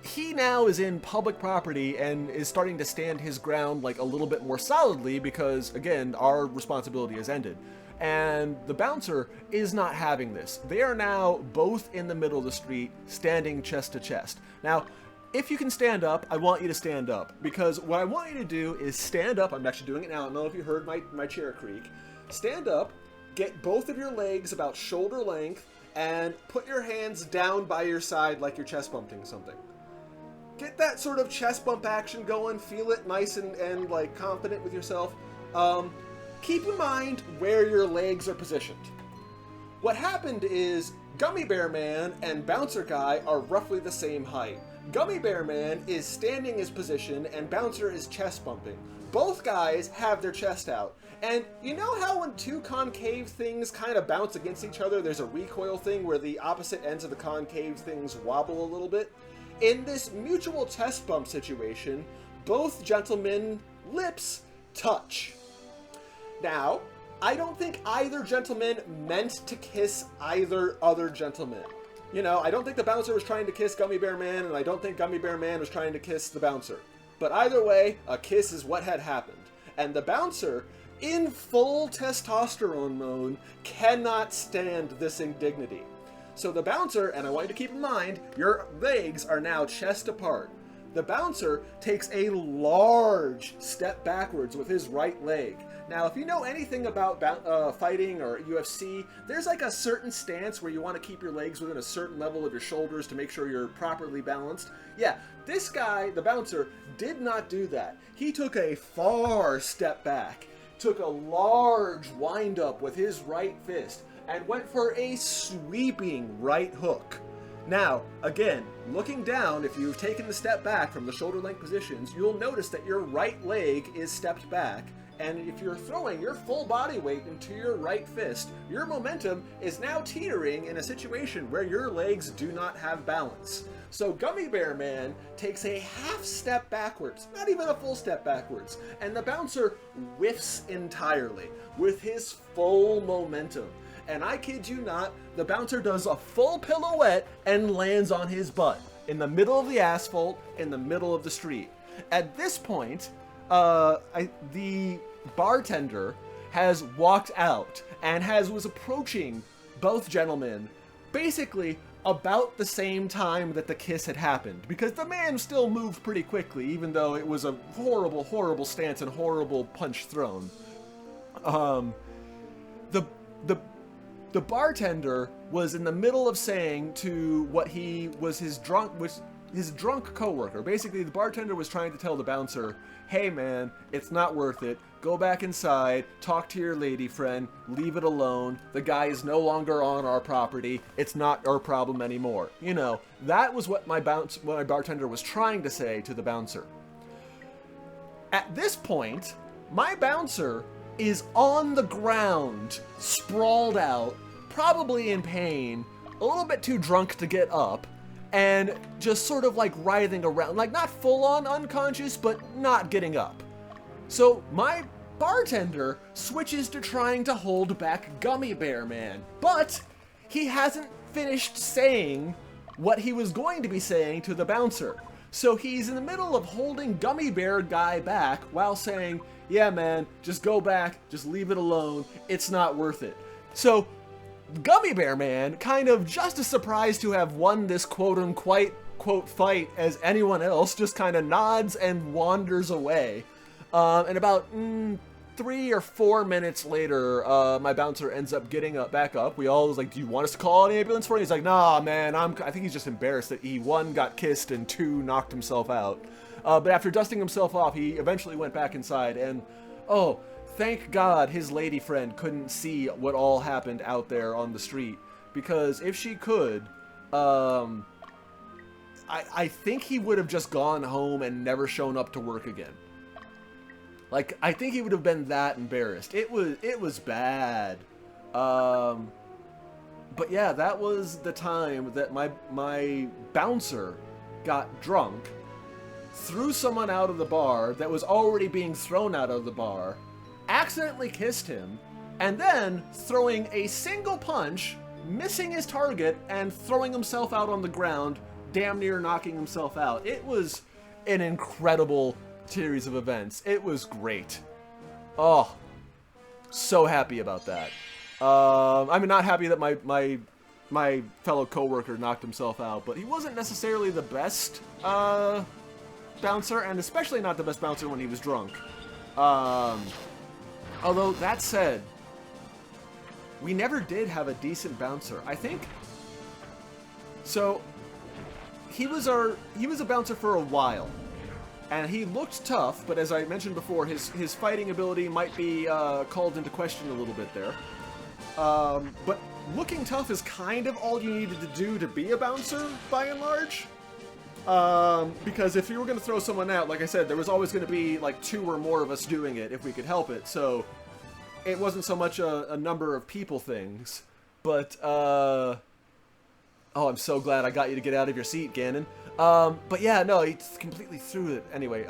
He now is in public property and is starting to stand his ground like a little bit more solidly because, again, our responsibility has ended. And the bouncer is not having this. They are now both in the middle of the street, standing chest to chest. Now, if you can stand up, I want you to stand up, because what I want you to do is stand up. I'm actually doing it now. I don't know if you heard my chair creak. Stand up, get both of your legs about shoulder length, and put your hands down by your side like you're chest bumping something. Get that sort of chest bump action going. Feel it nice and like confident with yourself. Keep in mind where your legs are positioned. What happened is Gummy Bear Man and Bouncer Guy are roughly the same height. Gummy Bear Man is standing his position and Bouncer is chest bumping. Both guys have their chest out. And you know how when two concave things kind of bounce against each other, there's a recoil thing where the opposite ends of the concave things wobble a little bit? In this mutual chest bump situation, both gentlemen' lips touch. Now, I don't think either gentleman meant to kiss either other gentleman. You know, I don't think the bouncer was trying to kiss Gummy Bear Man, and I don't think Gummy Bear Man was trying to kiss the bouncer. But either way, a kiss is what had happened. And the bouncer, in full testosterone mode, cannot stand this indignity. So the bouncer, and I want you to keep in mind, your legs are now chest apart. The bouncer takes a large step backwards with his right leg. Now, if you know anything about fighting or UFC, there's like a certain stance where you want to keep your legs within a certain level of your shoulders to make sure you're properly balanced. Yeah, this guy, the bouncer, did not do that. He took a far step back, took a large wind up with his right fist, and went for a sweeping right hook. Now, again, looking down, if you've taken the step back from the shoulder length positions, you'll notice that your right leg is stepped back, and if you're throwing your full body weight into your right fist, your momentum is now teetering in a situation where your legs do not have balance. So Gummy Bear Man takes a half step backwards, not even a full step backwards, and the bouncer whiffs entirely with his full momentum. And I kid you not, the bouncer does a full pirouette and lands on his butt in the middle of the asphalt, in the middle of the street. At this point, the bartender has walked out and was approaching both gentlemen basically about the same time that the kiss had happened, because the man still moved pretty quickly, even though it was a horrible, horrible stance and horrible punch thrown. The bartender was in the middle of saying to what he was his drunk coworker. Basically, the bartender was trying to tell the bouncer, "Hey man, it's not worth it. Go back inside, talk to your lady friend, leave it alone. The guy is no longer on our property. It's not our problem anymore." You know, that was what my bartender was trying to say to the bouncer. At this point, my bouncer is on the ground, sprawled out, probably in pain, a little bit too drunk to get up, and just sort of like writhing around, like not full on unconscious, but not getting up. So my bartender switches to trying to hold back Gummy Bear Man, but he hasn't finished saying what he was going to be saying to the bouncer. So he's in the middle of holding Gummy Bear Guy back while saying, "Yeah man, just go back, just leave it alone, it's not worth it." So Gummy Bear Man, kind of just as surprised to have won this quote-unquote fight as anyone else, just kind of nods and wanders away. And about 3 or 4 minutes later, my bouncer ends up getting back up. We all was like, "Do you want us to call an ambulance for you?" He's like, "Nah, man, I think he's just embarrassed that he, 1, got kissed, and 2, knocked himself out." But after dusting himself off, he eventually went back inside, and oh, thank God his lady friend couldn't see what all happened out there on the street, because if she could, I think he would have just gone home and never shown up to work again. Like, I think he would have been that embarrassed. It was bad. But yeah, that was the time that my bouncer got drunk, threw someone out of the bar that was already being thrown out of the bar, accidentally kissed him, and then throwing a single punch, missing his target, and throwing himself out on the ground, damn near knocking himself out. It was an incredible series of events. It was great. Oh, so happy about that. I'm not happy that my fellow coworker knocked himself out, but he wasn't necessarily the best bouncer, and especially not the best bouncer when he was drunk. Although, that said, we never did have a decent bouncer. I think, so, he was a bouncer for a while, and he looked tough, but as I mentioned before, his fighting ability might be called into question a little bit there. But looking tough is kind of all you needed to do to be a bouncer, by and large. Because if you were going to throw someone out, like I said, there was always going to be like 2 or more of us doing it if we could help it, so it wasn't so much a number of people things, but, oh, I'm so glad I got you to get out of your seat, Ganon. But yeah, no, he completely threw it. Anyway,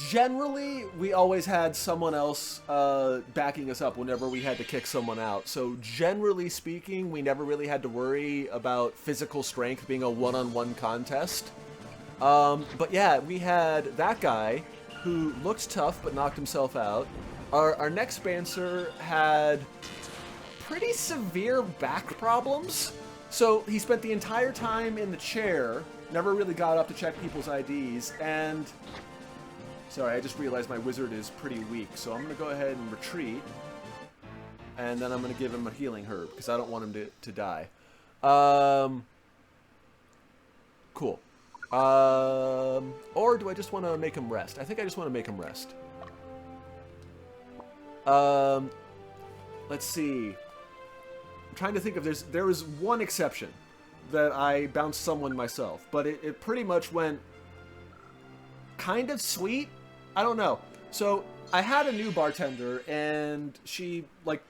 generally, we always had someone else backing us up whenever we had to kick someone out. So generally speaking, we never really had to worry about physical strength being a one-on-one contest. But yeah, we had that guy who looked tough but knocked himself out. Our next bouncer had pretty severe back problems. So he spent the entire time in the chair, never really got up to check people's IDs, and... Sorry, I just realized my wizard is pretty weak, so I'm going to go ahead and retreat. And then I'm going to give him a healing herb, because I don't want him to die. Cool. Or do I just want to make him rest? I think I just want to make him rest. Let's see. I'm trying to think if there was one exception that I bounced someone myself, but it pretty much went kind of sweet. I don't know. So I had a new bartender, and she, like,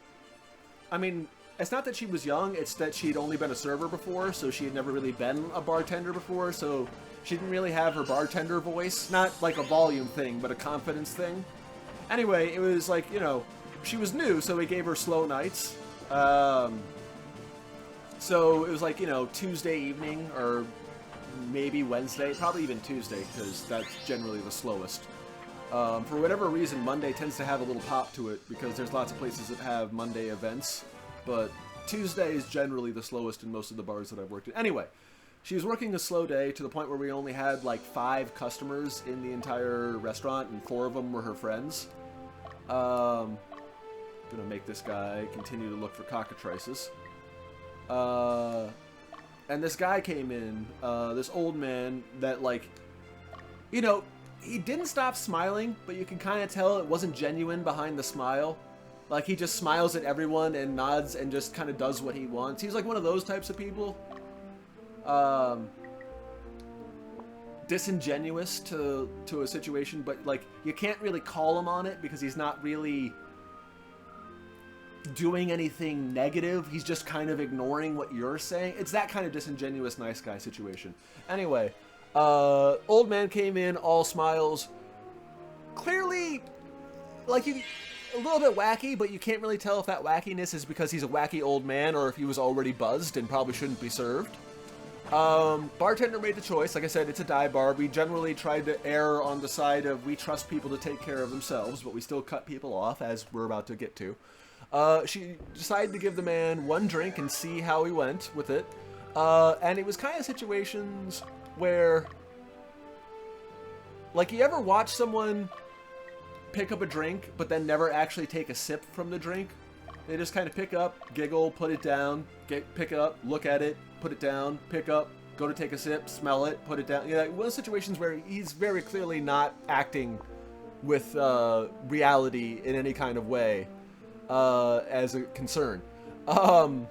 I mean, it's not that she was young, it's that she'd only been a server before, so she had never really been a bartender before, so she didn't really have her bartender voice. Not like a volume thing, but a confidence thing. Anyway, it was like, you know, she was new, so we gave her slow nights. So it was like, you know, Tuesday evening, or maybe Wednesday, probably even Tuesday, because that's generally the slowest. For whatever reason, Monday tends to have a little pop to it because there's lots of places that have Monday events, but Tuesday is generally the slowest in most of the bars that I've worked in. Anyway, she was working a slow day to the point where we only had like 5 customers in the entire restaurant, and 4 of them were her friends. Gonna make this guy continue to look for cockatrices. And this guy came in, this old man that, like, you know, he didn't stop smiling, but you can kind of tell it wasn't genuine behind the smile. Like, he just smiles at everyone and nods and just kind of does what he wants. He's like one of those types of people. Disingenuous to a situation, but, like, you can't really call him on it because he's not really doing anything negative. He's just kind of ignoring what you're saying. It's that kind of disingenuous nice guy situation. Anyway, old man came in, all smiles. Clearly, like, a little bit wacky, but you can't really tell if that wackiness is because he's a wacky old man or if he was already buzzed and probably shouldn't be served. Bartender made the choice. Like I said, it's a dive bar. We generally tried to err on the side of we trust people to take care of themselves, but we still cut people off, as we're about to get to. She decided to give the man 1 drink and see how he went with it. And it was kind of situations where, like, you ever watch someone pick up a drink but then never actually take a sip from the drink? They just kind of pick up, giggle, put it down, pick it up, look at it, put it down, pick up, go to take a sip, smell it, put it down. You know, one of those situations where he's very clearly not acting with reality in any kind of way as a concern. Let's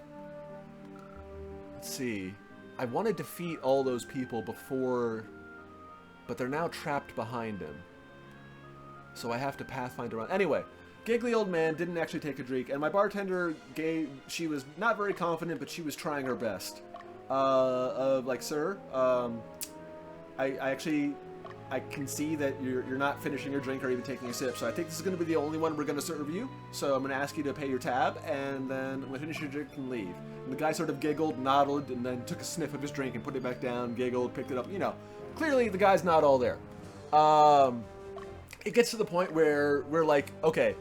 see. I want to defeat all those people before, but they're now trapped behind him. So I have to pathfind around. Anyway, giggly old man didn't actually take a drink, and my bartender she was not very confident, but she was trying her best. Like, sir, I can see that you're not finishing your drink or even taking a sip, so I think this is going to be the only one we're going to serve you. So I'm going to ask you to pay your tab, and then I'm going to finish your drink and leave. And the guy sort of giggled, nodded, and then took a sniff of his drink and put it back down, giggled, picked it up. You know, clearly the guy's not all there. It gets to the point where we're like, okay,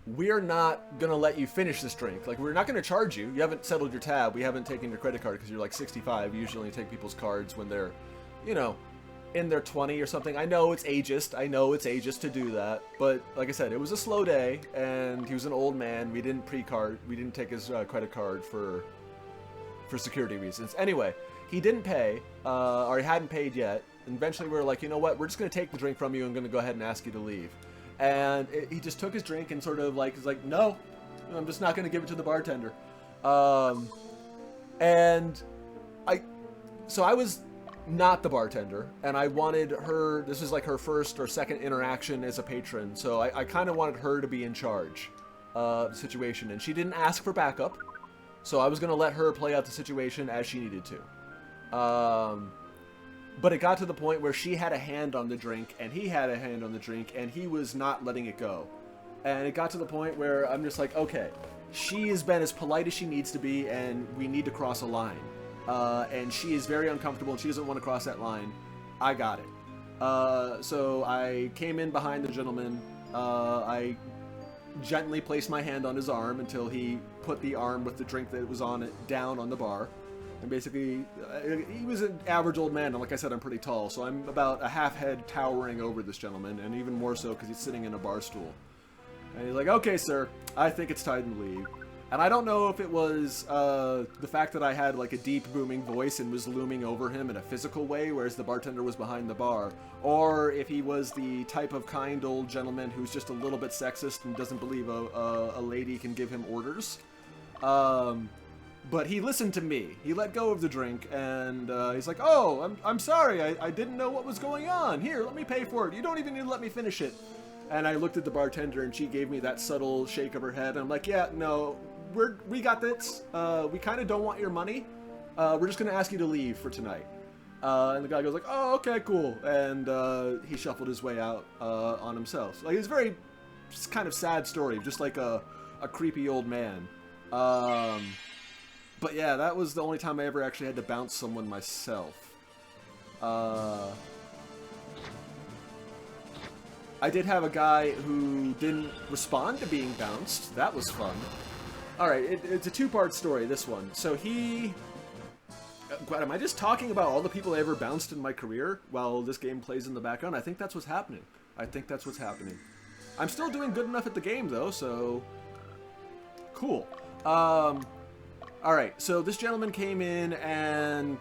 we're not going to let you finish this drink. Like, we're not going to charge you. You haven't settled your tab. We haven't taken your credit card because you're like 65. We usually only take people's cards when they're, you know, in their 20 or something. I know it's ageist. I know it's ageist to do that. But like I said, it was a slow day, and he was an old man. We didn't we didn't take his credit card for security reasons. Anyway, he didn't pay, or he hadn't paid yet. And eventually we were like, you know what? We're just going to take the drink from you and going to go ahead and ask you to leave. And he just took his drink and sort of like, was like, no, I'm just not going to give it to the bartender. So I was not the bartender, and I wanted her, this was like her first or second interaction as a patron, so I kind of wanted her to be in charge of the situation, and she didn't ask for backup, so I was going to let her play out the situation as she needed to. But it got to the point where she had a hand on the drink, and he had a hand on the drink, and he was not letting it go. And it got to the point where I'm just like, okay, she has been as polite as she needs to be, and we need to cross a line. And she is very uncomfortable, and she doesn't want to cross that line. I got it. So I came in behind the gentleman. I gently placed my hand on his arm until he put the arm with the drink that was on it down on the bar. And basically, he was an average old man, and like I said, I'm pretty tall, so I'm about a half head towering over this gentleman, and even more so because he's sitting in a bar stool. And he's like, okay, sir, I think it's time to leave. And I don't know if it was the fact that I had like a deep booming voice and was looming over him in a physical way, whereas the bartender was behind the bar, or if he was the type of kind old gentleman who's just a little bit sexist and doesn't believe a lady can give him orders. But he listened to me. He let go of the drink, and he's like, oh, I'm sorry. I didn't know what was going on. Here, let me pay for it. You don't even need to let me finish it. And I looked at the bartender, and she gave me that subtle shake of her head. And I'm like, yeah, no, we got this. We kind of don't want your money. We're just going to ask you to leave for tonight. And the guy goes like, oh, okay, cool. And he shuffled his way out on himself. Like, it's a very just kind of sad story, just like a creepy old man. But yeah, that was the only time I ever actually had to bounce someone myself. I did have a guy who didn't respond to being bounced. That was fun. Alright, it's a two-part story, this one. So he... God, am I just talking about all the people I ever bounced in my career while this game plays in the background? I think that's what's happening. I think that's what's happening. I'm still doing good enough at the game, though, so... Cool. Alright, so this gentleman came in, and...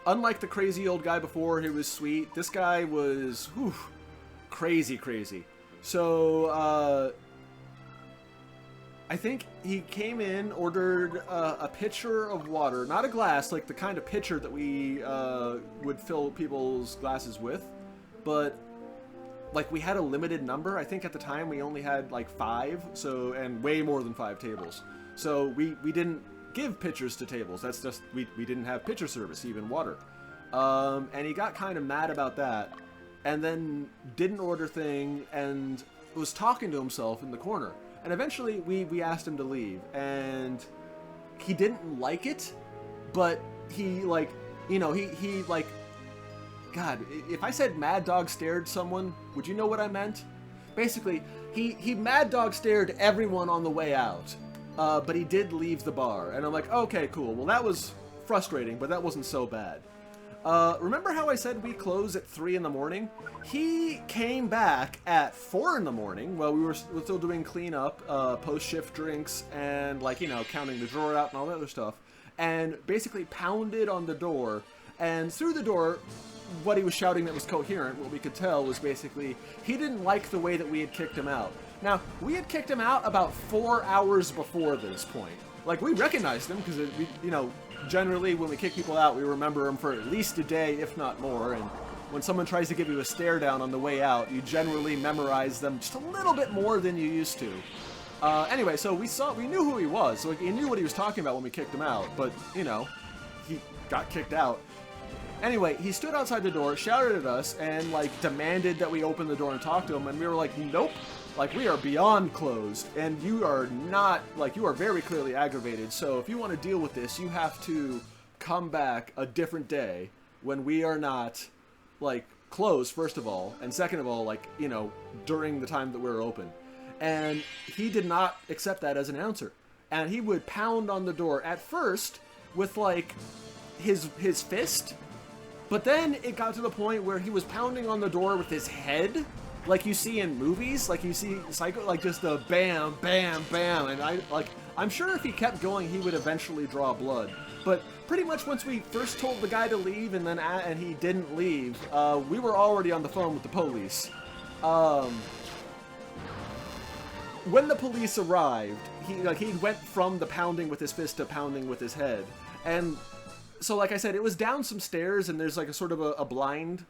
Unlike the crazy old guy before, who was sweet, this guy was... Whew, crazy. So, I think he came in, ordered a pitcher of water. Not a glass, like the kind of pitcher that we would fill people's glasses with. But, like, we had a limited number. I think at the time we only had, like, 5. So, and way more than 5 tables. So, we didn't give pitchers to tables. That's just, we didn't have pitcher service, even water. And he got kind of mad about that. And then didn't order thing and was talking to himself in the corner. And eventually we asked him to leave, and he didn't like it, but he, like, you know, he like, God, if I said mad dog stared someone, would you know what I meant? Basically, he mad dog stared everyone on the way out, but he did leave the bar. And I'm like, okay, cool. Well, that was frustrating, but that wasn't so bad. Remember how I said we close at 3 in the morning? He came back at 4 in the morning while we were still doing cleanup, post-shift drinks, and, like, you know, counting the drawer out and all that other stuff, and basically pounded on the door. And through the door, what he was shouting that was coherent, what we could tell, was basically he didn't like the way that we had kicked him out. Now, we had kicked him out about 4 hours before this point. Like, we recognized him because, you know, generally when we kick people out, we remember them for at least a day, if not more. And when someone tries to give you a stare down on the way out, you generally memorize them just a little bit more than you used to. Anyway, so we knew who he was, so we knew what he was talking about when we kicked him out. But, you know, he got kicked out. Anyway, he stood outside the door, shouted at us, and, like, demanded that we open the door and talk to him. And we were like, nope. Like, we are beyond closed, and you are not, like, you are very clearly aggravated, so if you want to deal with this, you have to come back a different day when we are not, like, closed, first of all, and second of all, like, you know, during the time that we're open. And he did not accept that as an answer. And he would pound on the door, at first, with, like, his fist, but then it got to the point where he was pounding on the door with his head, like you see in movies, like you see Psycho, like just a bam, bam, bam, and I'm sure if he kept going, he would eventually draw blood. But pretty much once we first told the guy to leave, and he didn't leave, we were already on the phone with the police. When the police arrived, he went from the pounding with his fist to pounding with his head, and so like I said, it was down some stairs, and there's like a sort of a blind.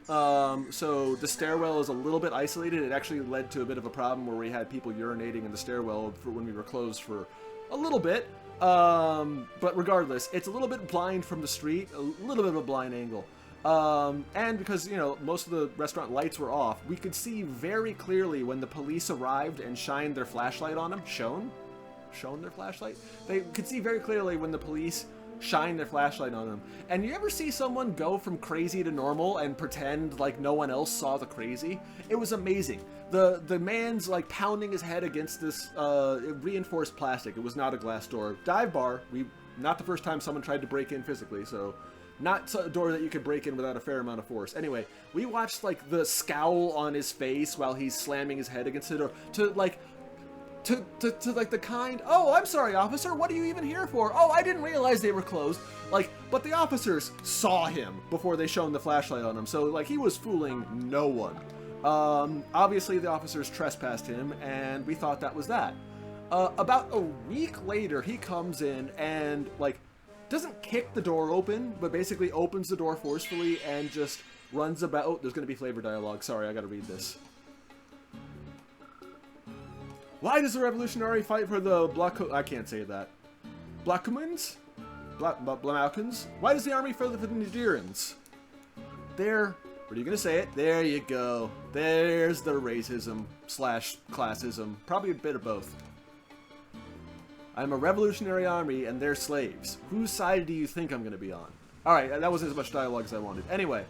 So the stairwell is a little bit isolated. It actually led to a bit of a problem where we had people urinating in the stairwell for when we were closed for a little bit. But regardless, it's a little bit blind from the street, a little bit of a blind angle. And because, you know, most of the restaurant lights were off, we could see very clearly when the police arrived and shined their flashlight on him. Shown their flashlight? They could see very clearly when the police shine their flashlight on him. And you ever see someone go from crazy to normal and pretend like no one else saw the crazy? It was amazing. The man's like pounding his head against this reinforced plastic. It was not a glass door. Dive bar. Not the first time someone tried to break in physically, so not a door that you could break in without a fair amount of force. Anyway, we watched like the scowl on his face while he's slamming his head against the door to like the kind, oh, I'm sorry, officer, what are you even here for? Oh, I didn't realize they were closed. Like, but the officers saw him before they shone the flashlight on him, so, like, he was fooling no one. Obviously, the officers trespassed him, and we thought that was that. About a week later, he comes in and, like, doesn't kick the door open, but basically opens the door forcefully and just runs about. Oh, there's gonna be flavor dialogue. Sorry, I gotta read this. Why does the revolutionary fight for the I can't say that. Blackumans? Blamalkans? Why does the army fight for the Nigerians? There. What are you gonna say it? There you go. There's the racism / classism. Probably a bit of both. I'm a revolutionary army and they're slaves. Whose side do you think I'm gonna be on? Alright, that wasn't as much dialogue as I wanted. Anyway.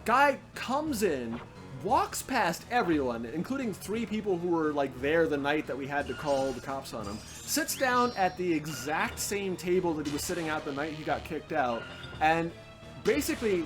Guy comes in, walks past everyone, including 3 people who were like there the night that we had to call the cops on him, sits down at the exact same table that he was sitting at the night he got kicked out, and basically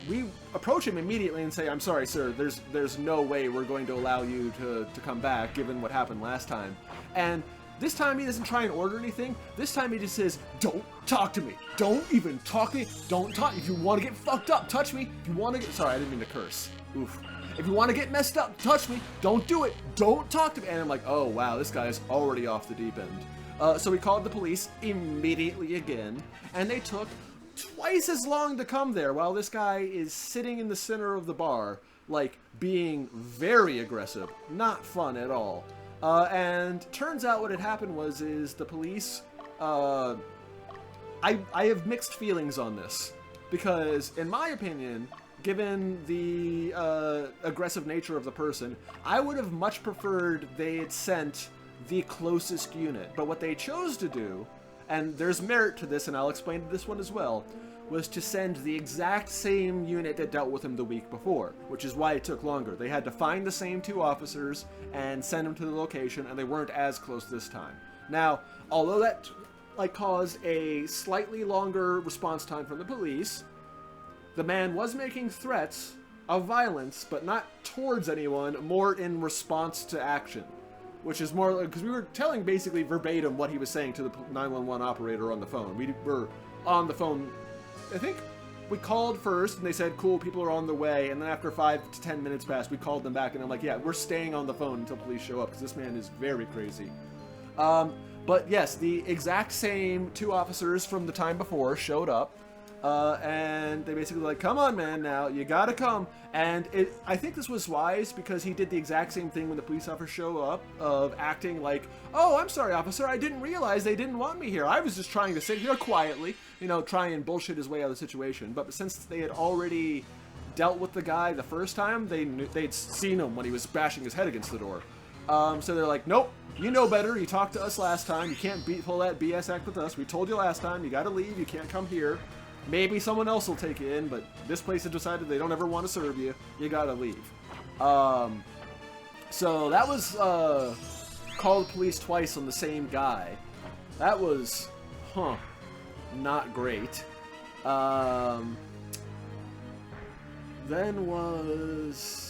we approach him immediately and say, I'm sorry, sir, there's no way we're going to allow you to come back given what happened last time. And this time he doesn't try and order anything. This time he just says, don't talk to me. Don't even talk to me. Don't talk. If you want to get fucked up, touch me. If you want to get... Sorry, I didn't mean to curse. Oof. If you want to get messed up, touch me. Don't do it. Don't talk to me. And I'm like, oh, wow, this guy is already off the deep end. So we called the police immediately again, and they took twice as long to come there while this guy is sitting in the center of the bar, like, being very aggressive. Not fun at all. And turns out what had happened is the police, I have mixed feelings on this, because in my opinion, given the aggressive nature of the person, I would have much preferred they had sent the closest unit. But what they chose to do, and there's merit to this, and I'll explain this one as well, was to send the exact same unit that dealt with him the week before, which is why it took longer. They had to find the same 2 officers and send them to the location, and they weren't as close this time. Now, although that caused a slightly longer response time from the police, the man was making threats of violence, but not towards anyone, more in response to action. Which is more, because we were telling basically verbatim what he was saying to the 911 operator on the phone. We were on the phone, I think we called first, and they said, cool, people are on the way, and then after 5 to 10 minutes passed, we called them back, and I'm like, yeah, we're staying on the phone until police show up, because this man is very crazy. But yes, the exact same 2 officers from the time before showed up, and they basically were like, come on, man, now, you gotta come. And I think this was wise, because he did the exact same thing when the police officers show up, of acting like, oh, I'm sorry, officer, I didn't realize they didn't want me here. I was just trying to sit here quietly, you know, try and bullshit his way out of the situation. But since they had already dealt with the guy the first time, they'd seen him when he was bashing his head against the door. So they're like, nope, you know better, you talked to us last time, you can't pull that BS act with us, we told you last time, you gotta leave, you can't come here. Maybe someone else will take you in, but this place has decided they don't ever want to serve you. You gotta leave. So that was call the police twice on the same guy. That was, not great. Then was...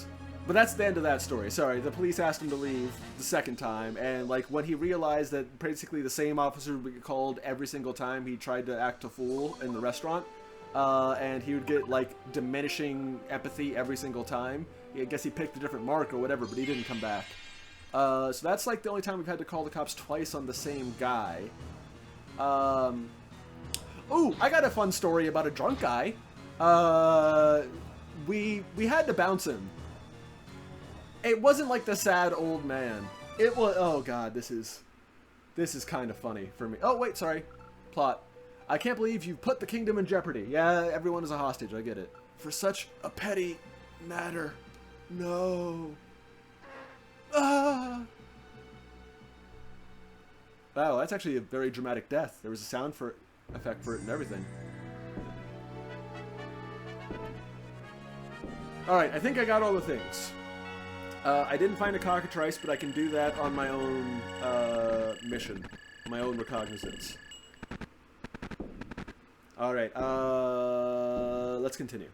But that's the end of that story. Sorry, the police asked him to leave the second time, and like when he realized that basically the same officer would get called every single time he tried to act a fool in the restaurant, and he would get like diminishing empathy every single time. I guess he picked a different mark or whatever, but he didn't come back. So that's like the only time we've had to call the cops twice on the same guy. Ooh, I got a fun story about a drunk guy. We had to bounce him. It wasn't like the sad old man. It was, oh god, this is kind of funny for me. Oh wait, sorry. Plot. I can't believe you've put the kingdom in jeopardy. Yeah, everyone is a hostage, I get it. For such a petty matter. No. Ah. Wow, that's actually a very dramatic death. There was a sound effect for it and everything. Alright, I think I got all the things. I didn't find a cockatrice, but I can do that on my own mission, my own recognizance. Alright, let's continue.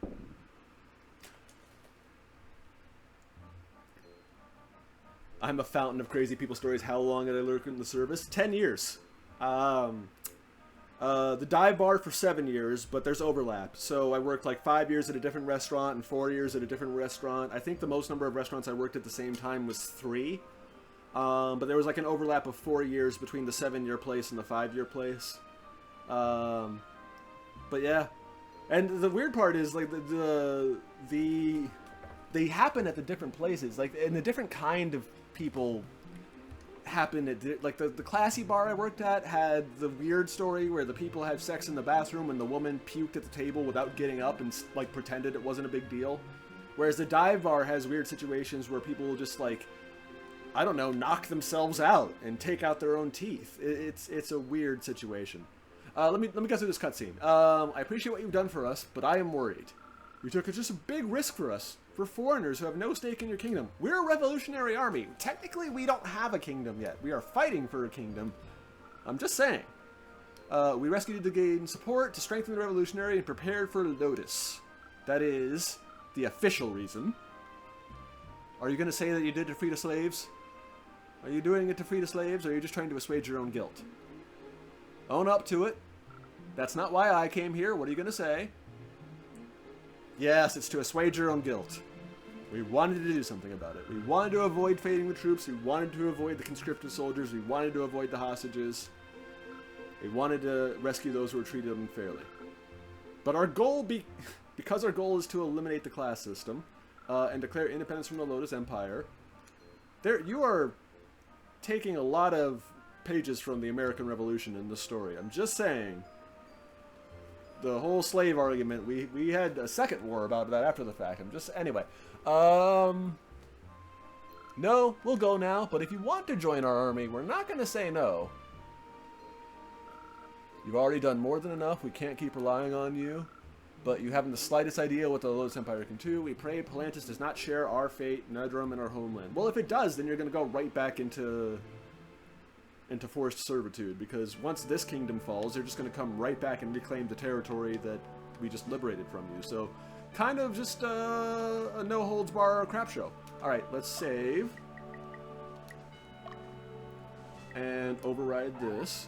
I'm a fountain of crazy people stories. How long did I lurk in the service? 10 years. The dive bar for 7 years, but there's overlap. So I worked like 5 years at a different restaurant and 4 years at a different restaurant. I think the most number of restaurants I worked at the same time was 3. But there was like an overlap of 4 years between the 7-year place and the 5-year place. But yeah. And the weird part is like they happen at the different places, like in the different kind of people happen at, like the classy bar I worked at had the weird story where the people had sex in the bathroom and the woman puked at the table without getting up and like pretended it wasn't a big deal. Whereas the dive bar has weird situations where people will just like, I don't know, knock themselves out and take out their own teeth. It's a weird situation. Let me go through this cutscene. I appreciate what you've done for us, but I am worried. You took just a big risk for us. for foreigners who have no stake in your kingdom. We're a revolutionary army. Technically, we don't have a kingdom yet. We are fighting for a kingdom. I'm just saying. We rescued to gain support, to strengthen the revolutionary, and prepared for Lotus. That is the official reason. Are you going to say that you did it to free the slaves? Are you doing it to free the slaves, or are you just trying to assuage your own guilt? Own up to it. That's not why I came here. What are you going to say? Yes, it's to assuage your own guilt. We wanted to do something about it. We wanted to avoid fading the troops. We wanted to avoid the conscripted soldiers. We wanted to avoid the hostages. We wanted to rescue those who were treated unfairly. But our goal, because our goal is to eliminate the class system and declare independence from the Lotus Empire, you are taking a lot of pages from the American Revolution in this story. I'm just saying. The whole slave argument, we had a second war about that after the fact. Anyway. No, we'll go now, but if you want to join our army, we're not going to say no. You've already done more than enough. We can't keep relying on you. But you haven't the slightest idea what the Lotus Empire can do. We pray Palantis does not share our fate, Nedrum, and our homeland. Well, if it does, then you're going to go right back into forced servitude, because once this kingdom falls, they're just going to come right back and reclaim the territory that we just liberated from you. So, kind of just a no-holds-bar crap show. Alright, let's save. And override this.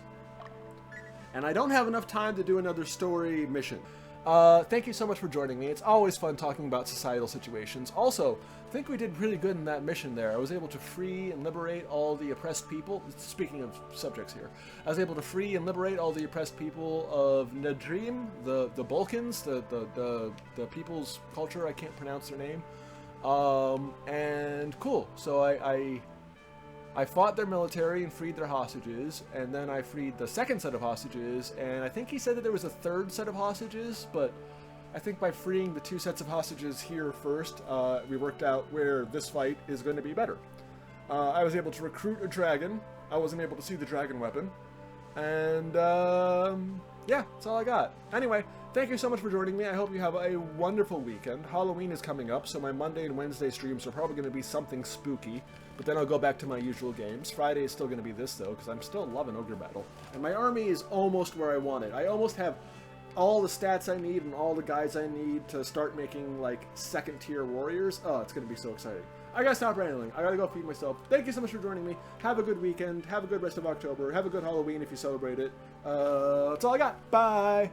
And I don't have enough time to do another story mission. Thank you so much for joining me. It's always fun talking about societal situations. Also, I think we did really good in that mission there. I was able to free and liberate all the oppressed people. Speaking of subjects here, I was able to free and liberate all the oppressed people of Nedrim, the Balkans, the people's culture. I can't pronounce their name. And cool. So I fought their military and freed their hostages, and then I freed the second set of hostages, and I think he said that there was a third set of hostages, but I think by freeing the 2 sets of hostages here first, we worked out where this fight is going to be better. I was able to recruit a dragon. I wasn't able to see the dragon weapon. And, yeah, that's all I got. Anyway, thank you so much for joining me. I hope you have a wonderful weekend. Halloween is coming up, so my Monday and Wednesday streams are probably going to be something spooky. But then I'll go back to my usual games. Friday is still going to be this, though, because I'm still loving Ogre Battle. And my army is almost where I want it. I almost have all the stats I need and all the guys I need to start making, like, second-tier warriors. Oh, it's going to be so exciting. I gotta stop rambling. I gotta go feed myself. Thank you so much for joining me. Have a good weekend. Have a good rest of October. Have a good Halloween if you celebrate it. That's all I got. Bye!